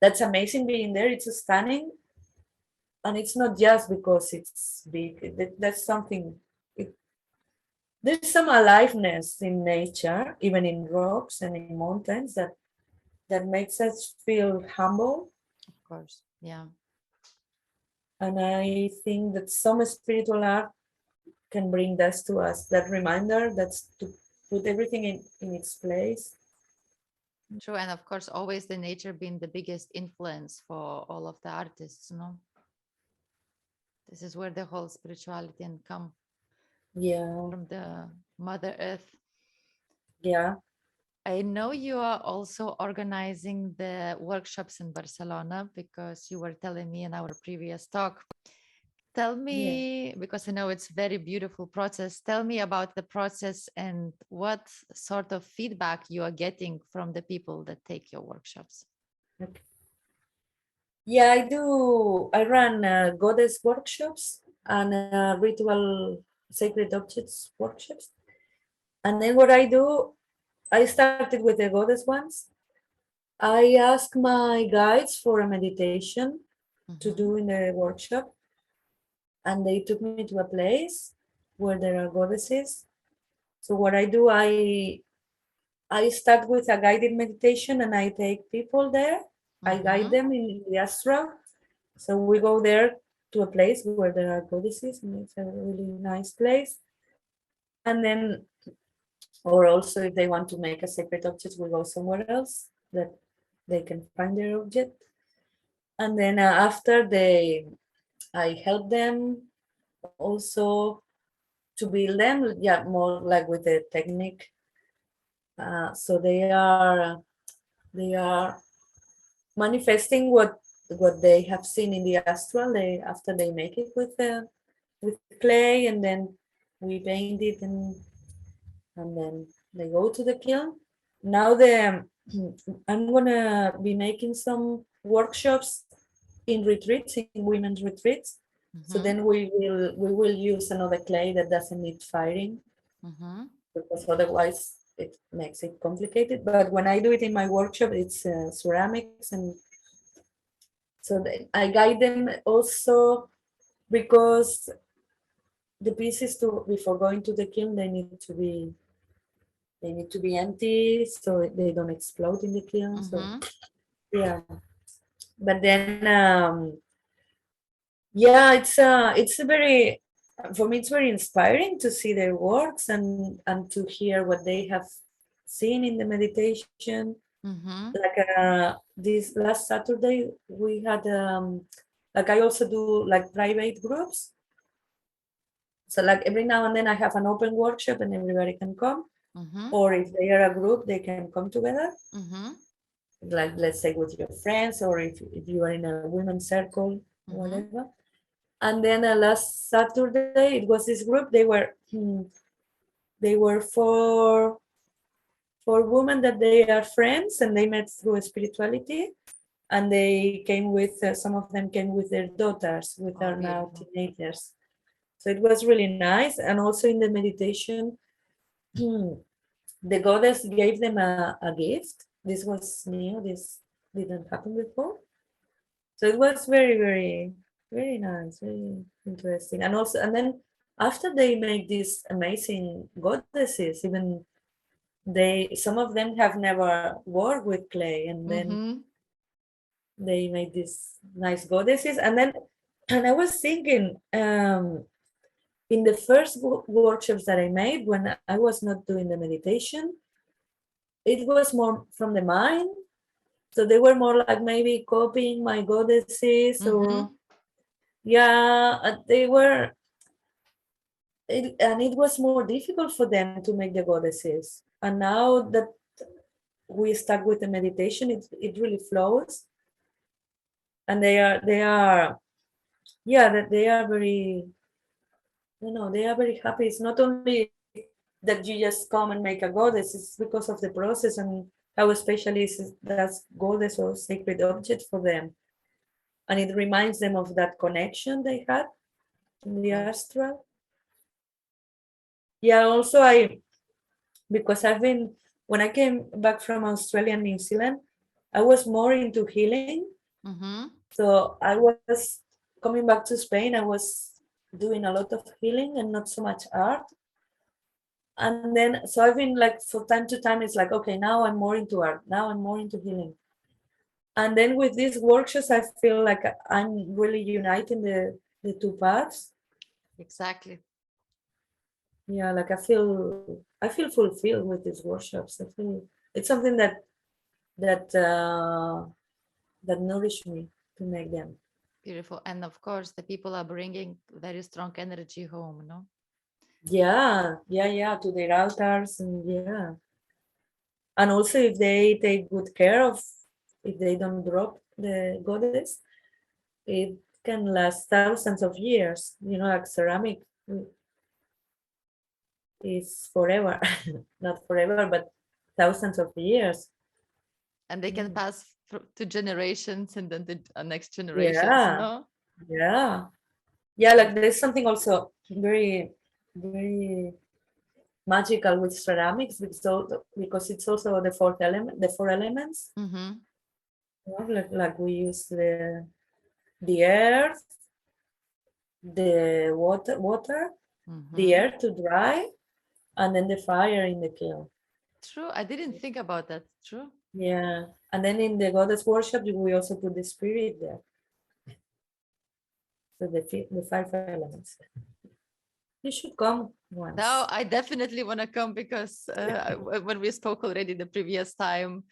that's amazing being there. It's stunning, and it's not just because it's big. That's something. It, there's some aliveness in nature, even in rocks and in mountains, that makes us feel humble. Of course. Yeah. And I think that some spiritual art can bring that to us. That reminder, that's to put everything in its place. True. And of course, always the nature being the biggest influence for all of the artists, no? This is where the whole spirituality and come Yeah, from the Mother Earth. yeah, I know you are also organizing the workshops in Barcelona because you were telling me in our previous talk. Tell yeah. me, because I know it's very beautiful process. Tell me about the process and what sort of feedback you are getting from the people that take your workshops. Okay. Yeah, I do. I run goddess workshops and ritual sacred objects workshops. And then what I do, I started with the goddess ones. I ask my guides for a meditation to Mm-hmm. do in the workshop, and they took me to a place where there are goddesses. So what I do, I start with a guided meditation, and I take people there. I guide Mm-hmm. them in the astral. So we go there to a place where there are goddesses, and it's a really nice place. And then, or also if they want to make a sacred object, we go somewhere else that they can find their object. And then after I help them also to build them, yeah, more like with the technique. So they are manifesting what they have seen in the astral. They after they make it with clay, and then we paint it, and then they go to the kiln. Now I'm gonna be making some workshops in retreats, in women's retreats. So Mm-hmm. then we will use another clay that doesn't need firing, Mm-hmm. because otherwise it makes it complicated. But when I do it in my workshop, it's ceramics, and so I guide them also, because the pieces to before going to the kiln, they need to be empty so they don't explode in the kiln. So Mm-hmm. yeah, but then yeah, it's a very, for me it's very inspiring to see their works, and to hear what they have seen in the meditation. Mm-hmm. Like this last Saturday we had like I also do like private groups. So like every now and then I have an open workshop and everybody can come, Mm-hmm. or if they are a group they can come together, Mm-hmm. like let's say with your friends, or if you are in a women's circle, Mm-hmm. whatever. And then last Saturday it was this group. They were four women that they are friends, and they met through spirituality, and they came with some of them came with their daughters, with Oh, are now beautiful. teenagers. So it was really nice. And also in the meditation, the goddess gave them a gift. This was new. This didn't happen before. So it was very, very, very nice, very interesting. And also, and then after they make these amazing goddesses, even some of them have never worked with clay, and then Mm-hmm. they made these nice goddesses. And I was thinking, in the first workshops that I made, when I was not doing the meditation, it was more from the mind. So they were more like maybe copying my goddesses, or Mm-hmm. yeah, and it was more difficult for them to make the goddesses. And now that we start with the meditation, it really flows, and they are yeah, that they are very, they are very happy. It's not only that you just come and make a goddess, it's because of the process and how special is that goddess or sacred object for them. And it reminds them of that connection they had in the Course. astral. Yeah, also because I've been, when I came back from Australia and New Zealand, I was more into healing. Mm-hmm. So I was coming back to Spain. I was doing a lot of healing and not so much art. And then, so I've been like, for time to time, it's like, okay, now I'm more into art. Now I'm more into healing. And then with these workshops, I feel like I'm really uniting the two paths. Exactly. Yeah, like I feel fulfilled with these workshops. I feel it's something that that nourish me to make them. Beautiful. And of course, the people are bringing very strong energy home, no? Yeah, to their altars, and yeah. And also if they take good care of, if they don't drop the goddess, it can last thousands of years. Like ceramic is forever. Not forever, but thousands of years. And they can pass to generations and then the next generations, Yeah, no? yeah, yeah. Like there's something also very, very magical with ceramics because it's also the four elements. Mm-hmm. Like we use the earth, the water, the Mm-hmm. air to dry, and then the fire in the kiln. True. I didn't think about that. True. Yeah, and then in the goddess worship, we also put the spirit there. So the five elements. You should come Now once. I definitely want to come because when we spoke already the previous time,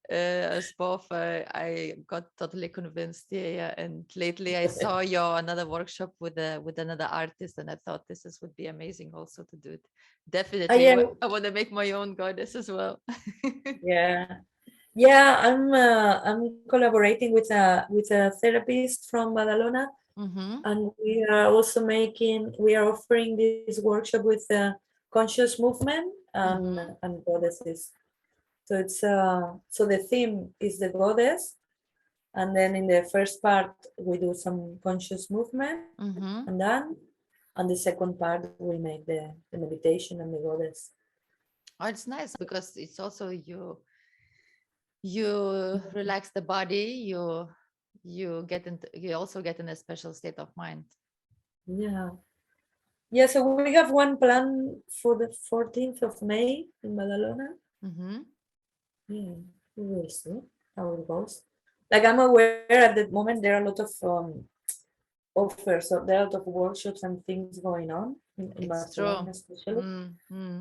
as both, I got totally convinced. Yeah, yeah. And lately I saw your another workshop with another artist, and I thought would be amazing also to do it. Definitely, Yeah, I want to make my own goddess as well. yeah, yeah. I'm collaborating with a therapist from Badalona, Mm-hmm. and we are offering this workshop with conscious movement Mm-hmm. and goddesses. So so the theme is the goddess, and then in the first part we do some conscious movement, Mm-hmm. and then on the second part we make the meditation and the goddess. Oh, it's nice because it's also you relax the body, you also get in a special state of mind. Yeah, yeah. So we have one plan for the 14th of May in Badalona. Mm-hmm. Yeah, we will see how it goes. Like I'm aware at the moment there are a lot of offers, so there are a lot of workshops and things going on in It's Barcelona true. especially. Mm-hmm.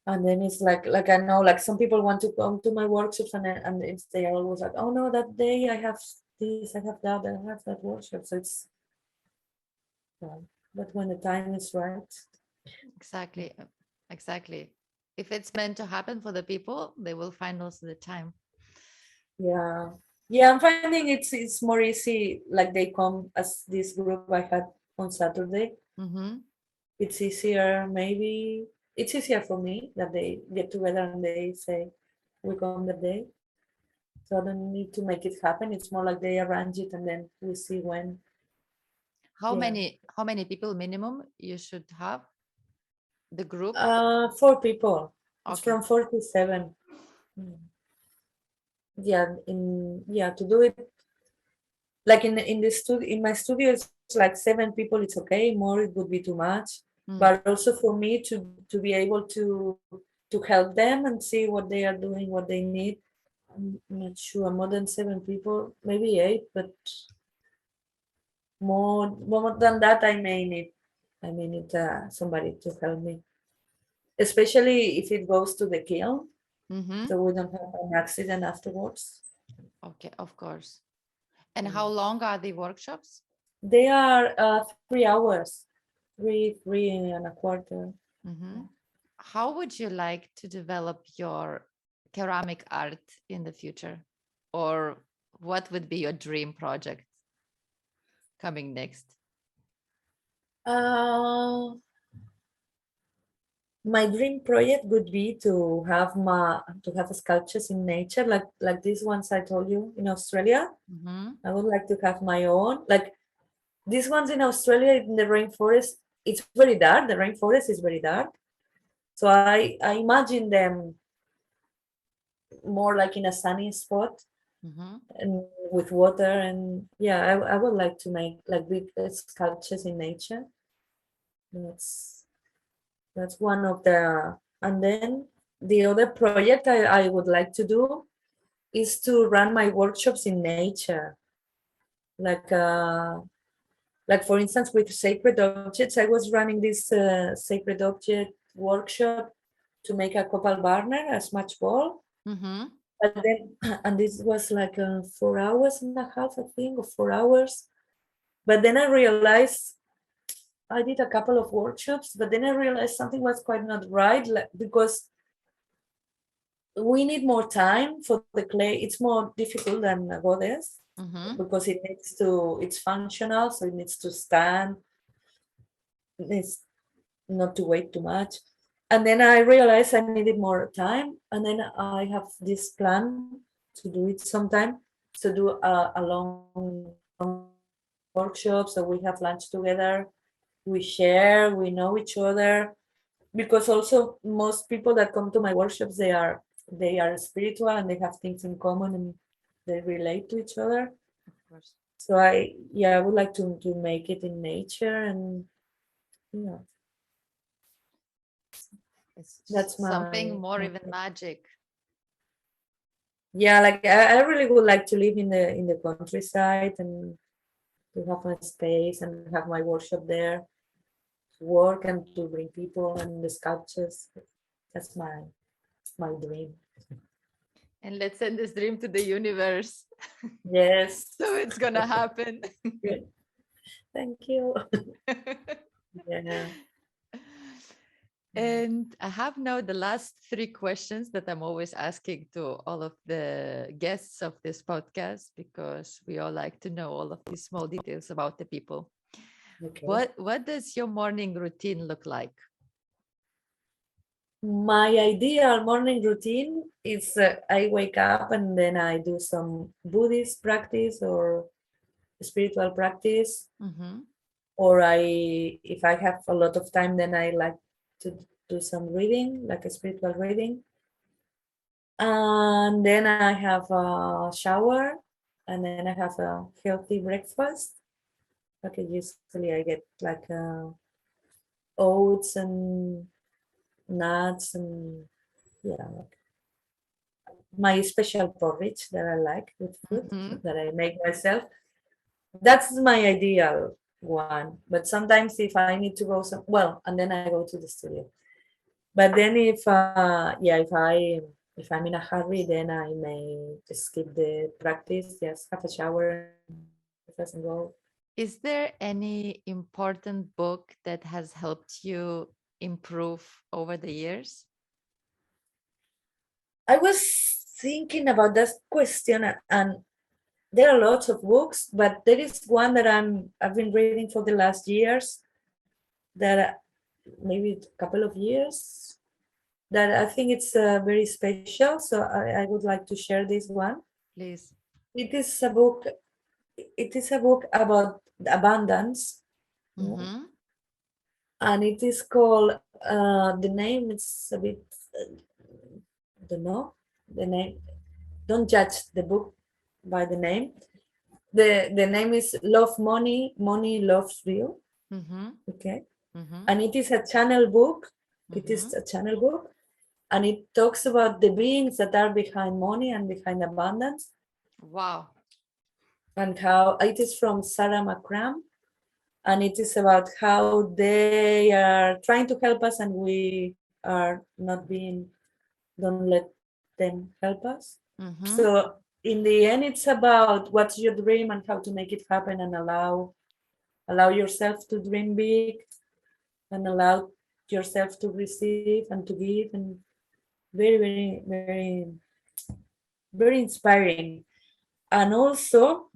And then it's like I know like some people want to come to my workshops and they are always like, oh no, that day I have this, I have that, I have that workshop. So it's yeah. But when the time is right, Exactly. Exactly. If it's meant to happen for the people, they will find also the time. yeah. Yeah, I'm finding it's more easy. Like they come as this group I had on Saturday. Mm-hmm. It's easier, maybe it's easier for me that they get together and they say we come that day. So I don't need to make it happen. It's more like they arrange it and then we see when. Yeah. How many people minimum you should have the group? Four people. It's Okay. from 47. Mm. Yeah, to do it like in the studio in my studio it's like 7 people, it's okay. More it would be too much. Mm. But also for me to be able to help them and see what they are doing, what they need. I'm not sure, more than 7 people, maybe 8, but more than that I may need somebody to help me, especially if it goes to the kiln, Mm-hmm. so we don't have an accident afterwards. Okay, of course. And how Mm. long are the workshops? They are 3 hours, three and a quarter. Mm-hmm. How would you like to develop your ceramic art in the future? Or what would be your dream project coming next? Uh, my dream project would be to have sculptures in nature, like these ones I told you in Australia. Mm-hmm. I would like to have my own, like these ones in Australia in the rainforest. It's very dark. The rainforest is very dark, so I imagine them more like in a sunny spot Mm-hmm. and with water. And yeah, I would like to make like big sculptures in nature. That's that's one of the. And then the other project I would like to do is to run my workshops in nature, like like for instance with sacred objects. I was running this sacred object workshop to make a copal burner, a smudge ball. Mm-hmm. But then, and this was like 4 hours and a half, I think, or 4 hours. But then I realized I did a couple of workshops, but then I realized something was quite not right, like, because we need more time for the clay. It's more difficult than a goddess Mm-hmm. because it's functional, so it needs to stand, it needs not to wait too much. And then I realized I needed more time. And then I have this plan to do it sometime, to do a workshop. So we have lunch together, we share, we know each other. Because also most people that come to my workshops, they are spiritual and they have things in common and they relate to each other. Of course. So I would like to make it in nature. And yeah, It's that's something more my even magic. yeah, like I really would like to live in the countryside and to have my space and have my workshop there, to work and to bring people and the sculptures. That's my dream. And let's send this dream to the universe. Yes. So it's gonna happen. Good. Thank you. Yeah. And I have now the last three questions that I'm always asking to all of the guests of this podcast, because we all like to know all of these small details about the people. Okay. What does your morning routine look like? My ideal morning routine is I wake up and then I do some Buddhist practice or spiritual practice, Mm-hmm. or if I have a lot of time, then I like to do some reading, like a spiritual reading. And then I have a shower, and then I have a healthy breakfast. Okay, usually I get like oats and nuts and yeah, like my special porridge that I like with food Mm-hmm. that I make myself. That's my ideal one. But sometimes if I need to go well, and then I go to the studio. But then if I'm in a hurry, then I may skip the practice, just have a shower and breakfast and go. Is there any important book that has helped you improve over the years? I was thinking about that question, and there are lots of books, but there is one that I've been reading for the last years, that maybe a couple of years, that I think it's very special. So I would like to share this one. Please. It is a book. It is a book about abundance, Mm-hmm. and it is called. The name is a bit. I don't know the name. Don't judge the book by the name. The name is Love Money. Money loves you. Mm-hmm. Okay, Mm-hmm. and it is a channel book. It Mm-hmm. is a channel book, and it talks about the beings that are behind money and behind abundance, Wow. and how it is from Sarah McCram, and it is about how they are trying to help us and we are not being, don't let them help us. Mm-hmm. So in the end, it's about what's your dream and how to make it happen, and allow yourself to dream big, and allow yourself to receive and to give, and very, very, very, very inspiring. And also,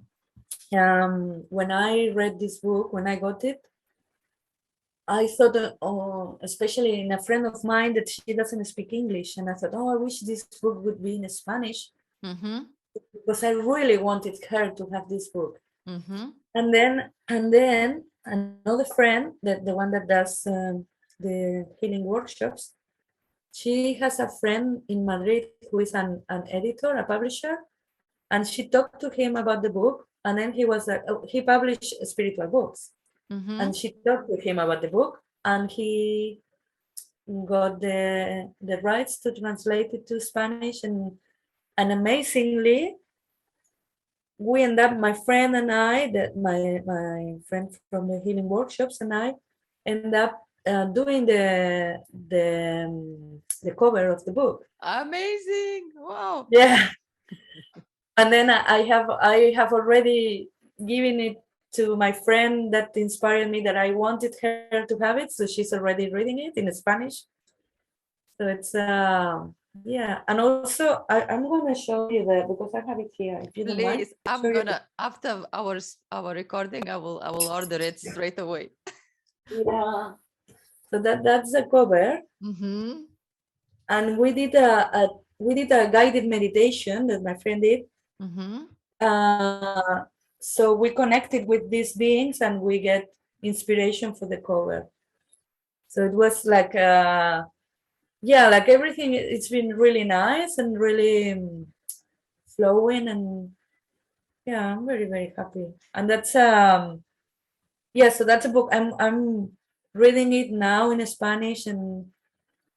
when I read this book, when I got it, I thought, especially in a friend of mine that she doesn't speak English, and I thought, I wish this book would be in Spanish, Mm-hmm. because I really wanted her to have this book. Mm-hmm. And then another friend, that the one that does the healing workshops, she has a friend in Madrid who is an editor, a publisher, and she talked to him about the book. And then he was like, oh, he published spiritual books, and she talked to him about the book, and he got the rights to translate it to Spanish, and amazingly, we end up, my friend and I, that my friend from the healing workshops and I, end up doing the cover of the book. Amazing. Wow. Yeah. And then I have already given it to my friend that inspired me, that I wanted her to have it, so she's already reading it in Spanish. So it's yeah. And also I'm gonna show you that, because I have it here, if you don't mind. Please, I'm gonna, after our recording, I will order it straight away. Yeah. So that's the cover. And we did a guided meditation that my friend did. So we connected with these beings and we get inspiration for the cover. So it was like yeah, like everything, it's been really nice and really flowing, and yeah, I'm very, very happy. And that's yeah, so that's a book. I'm reading it now in Spanish, and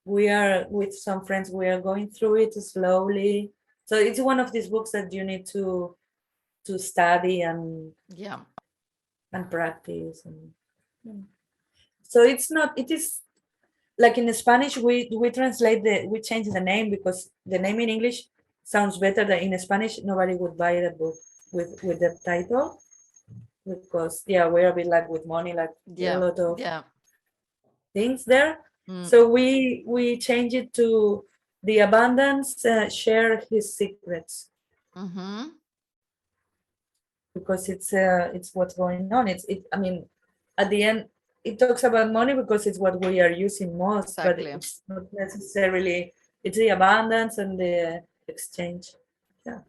we are with some friends, we are going through it slowly. So it's one of these books that you need to study and practice, and so it's not, it is like in Spanish we translate we change the name, because the name in English sounds better than in Spanish. Nobody would buy that book with the title, because we're a bit like with money, like a lot of things there. So we change it to The Abundance Share His Secrets, because it's what's going on. I mean, at the end it talks about money because it's what we are using most, but it's not necessarily, it's the abundance and the exchange. Yeah.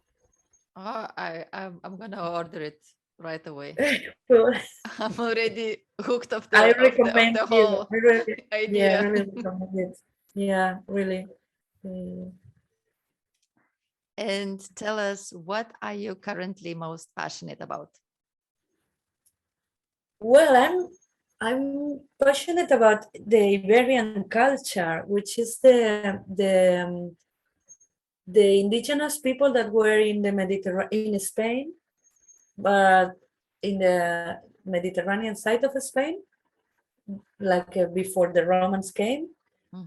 I'm gonna order it right away. Cool. I'm already hooked off I the recommend whole idea. Yeah, really recommend it. Yeah, really. And tell us, what are you currently most passionate about? Well, I'm passionate about the Iberian culture, which is the indigenous people that were in the in Spain, but in the Mediterranean side of Spain, like before the Romans came.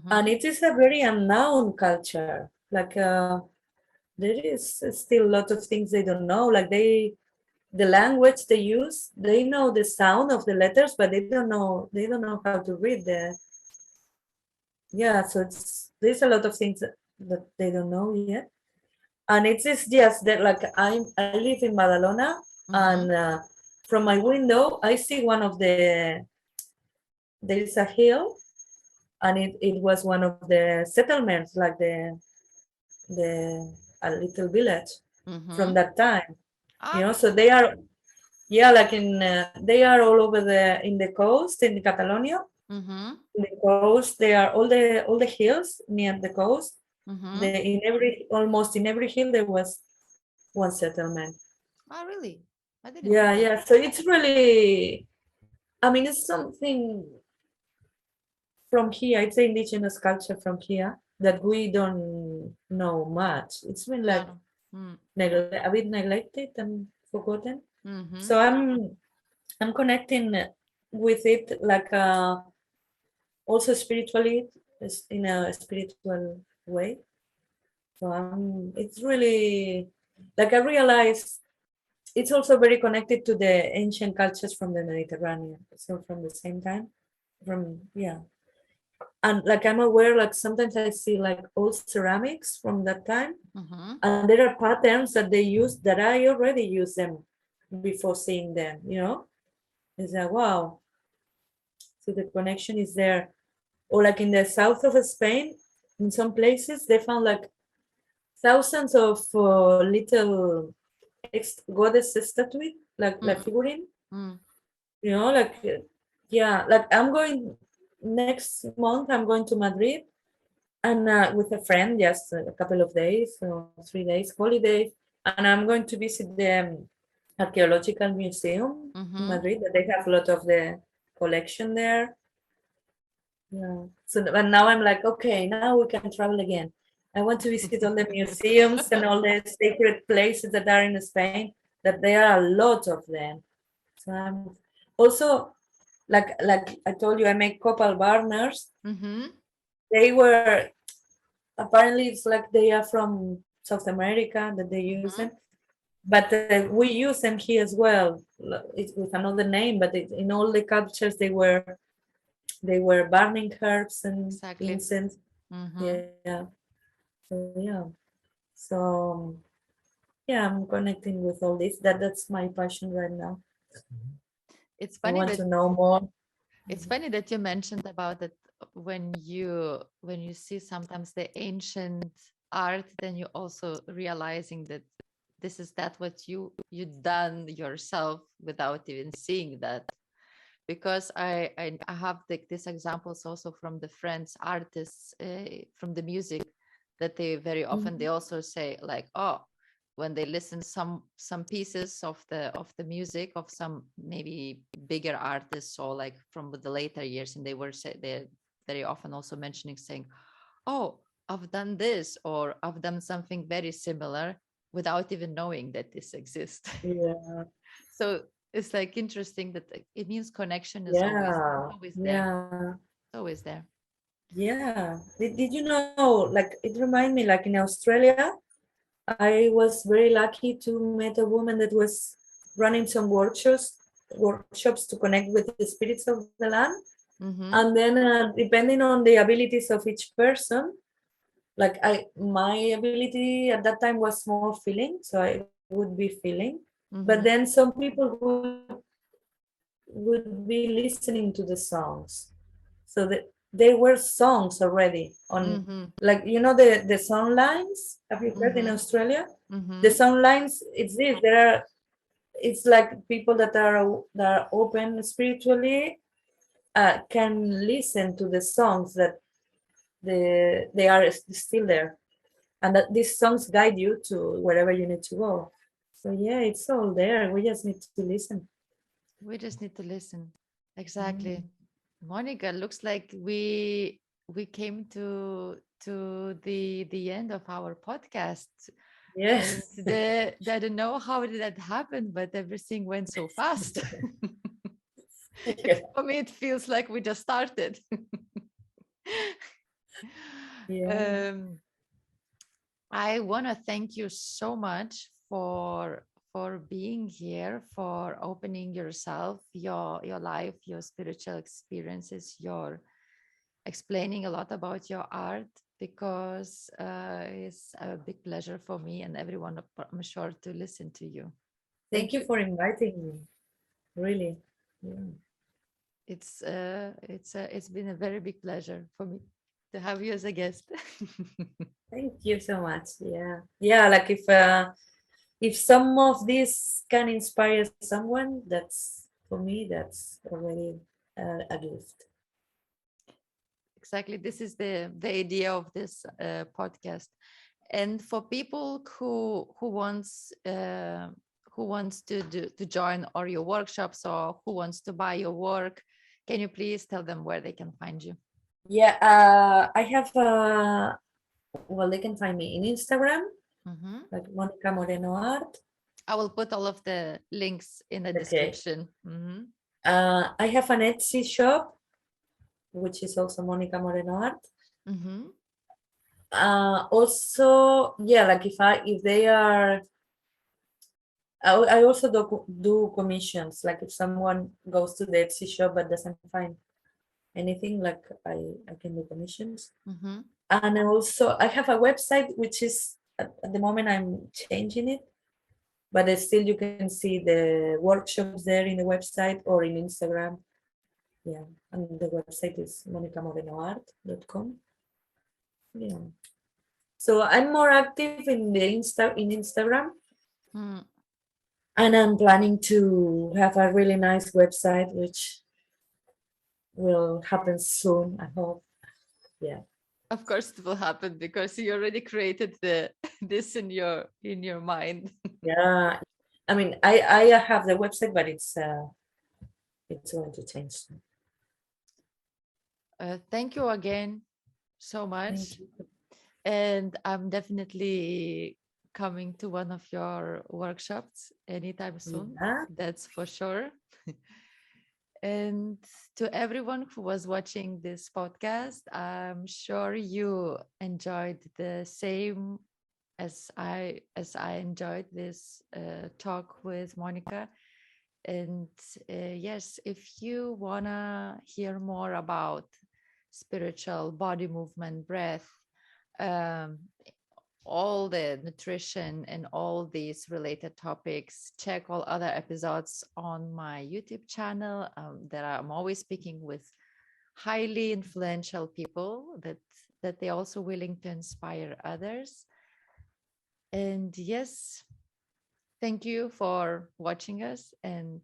And it is a very unknown culture. Like there is still a lot of things they don't know. Like the language they use, they know the sound of the letters, but they don't know how to read the. Yeah, so there's a lot of things that they don't know yet. And it's just that, like, I live in Barcelona, and from my window I see one of there is a hill, and it was one of the settlements, like a little village from that time. So they are, like they are all over in the coast, in Catalonia. In the coast, they are all the hills near the coast. Almost in every hill there was one settlement. Oh, really? I didn't. Yeah. So it's really, I mean, it's something from here. It's the indigenous culture from here that we don't know much. It's been like a bit neglected and forgotten. So I'm connecting with it, like also spiritually, in a spiritual way. So it's really, like, I realize it's also very connected to the ancient cultures from the Mediterranean. So from the same time, and like I'm aware, like sometimes I see like old ceramics from that time, and there are patterns that they use that I already use them before seeing them. It's like, wow. So the connection is there. Or like in the south of Spain, in some places they found like thousands of little goddess statues, like figurine. Like I'm going next month. I'm going to Madrid, and with a friend, just a couple of days or 3 days, holiday. And I'm going to visit the archaeological museum in Mm-hmm. Madrid. That they have a lot of the collection there. Yeah. So, but now I'm like, okay, now we can travel again. I want to visit all the museums and all the sacred places that are in Spain. That there are a lot of them. So I'm also, like I told you, I make copal burners. Mm-hmm. They were, apparently it's like they are from South America that they use Mm-hmm. them, but we use them here as well. It's with another name, but in all the cultures they were burning herbs and Exactly. incense. Mm-hmm. Yeah. So yeah. So yeah, I'm connecting with all this. That's my passion right now. It's I funny want that to know more. it's funny that you mentioned about it when you see sometimes the ancient art, then you also realizing that this is that what you done yourself without even seeing that. Because I have these examples also from the French artists from the music that they very often they Mhm. also say like, oh, when they listen some pieces of the music of some maybe bigger artists or like from the later years, and they were say they're very often also mentioning saying, oh, I've done this or I've done something very similar without even knowing that this exists. Yeah, So it's like interesting that it means connection is yeah, always there. yeah, It's always there. yeah. Did you know? Like it reminded me, like in Australia, I was very lucky to meet a woman that was running some workshops to connect with the spirits of the land. Mm-hmm. And then, depending on the abilities of each person, like my ability at that time was more feeling, so I would be feeling. But then Mm-hmm. some people would be listening to the songs. So they were songs already on, Mm-hmm. like the song lines. Have you heard in Mm-hmm. Australia? The Mm-hmm. song lines, it's this. It's like people that are open spiritually can listen to the songs that they are still there, and that these songs guide you to wherever you need to go. So yeah, it's all there. We just need to listen. We just need to listen. Exactly. Mm. Monica, looks like we came to the end of our podcast. And Yes. I don't know how did that happen, but everything went so fast. Yeah. For me, it feels like we just started. Yeah. um, I want to thank you so much for being here, for opening yourself, your life, your spiritual experiences, your explaining a lot about your art, because it's a big pleasure for me and everyone, I'm sure, to listen to you. Thank Thank you you. for inviting me. Really. Yeah. It's been a very big pleasure for me to have you as a guest. Thank you so much. Yeah. Yeah. Like if some of this can inspire someone, that's for me. That's already a gift. Exactly, this is the idea of this podcast. And for people who wants to join or your workshops or who wants to buy your work, can you please tell them where they can find you? Yeah. I have. Well, they can find me in Instagram, Mhm. like Monica Moreno Art. I will put all of the links in the Okay. description. Mhm. I have an Etsy shop, which is also Monica Moreno Art. Mhm. Also, yeah, like if they are, I also do commissions. Like if someone goes to the Etsy shop but doesn't find anything, like I can do commissions. Mhm. And also I have a website which is at the moment I'm changing it, but still you can see the workshops there in the website or in Instagram. Yeah, and the website is monicamorenoart.com. Yeah. So I'm more active in Instagram, Mm. and I'm planning to have a really nice website which will happen soon, I hope. Yeah. Of course it will happen because you already created this in your mind. Yeah, I mean, I have the website, but it's going to change soon. Thank you again so much. Thank you. And I'm definitely coming to one of your workshops anytime soon. Yeah. That's for sure. And to everyone who was watching this podcast, I'm sure you enjoyed the same as I enjoyed this talk with Monica. And yes, if you wanna hear more about spiritual body movement, breath, um, all the nutrition and all these related topics, check all other episodes on my YouTube channel. That I'm always speaking with highly influential people that they're also willing to inspire others. And yes, thank you for watching us and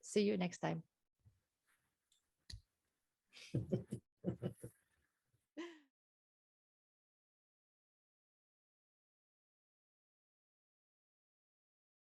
see you next time.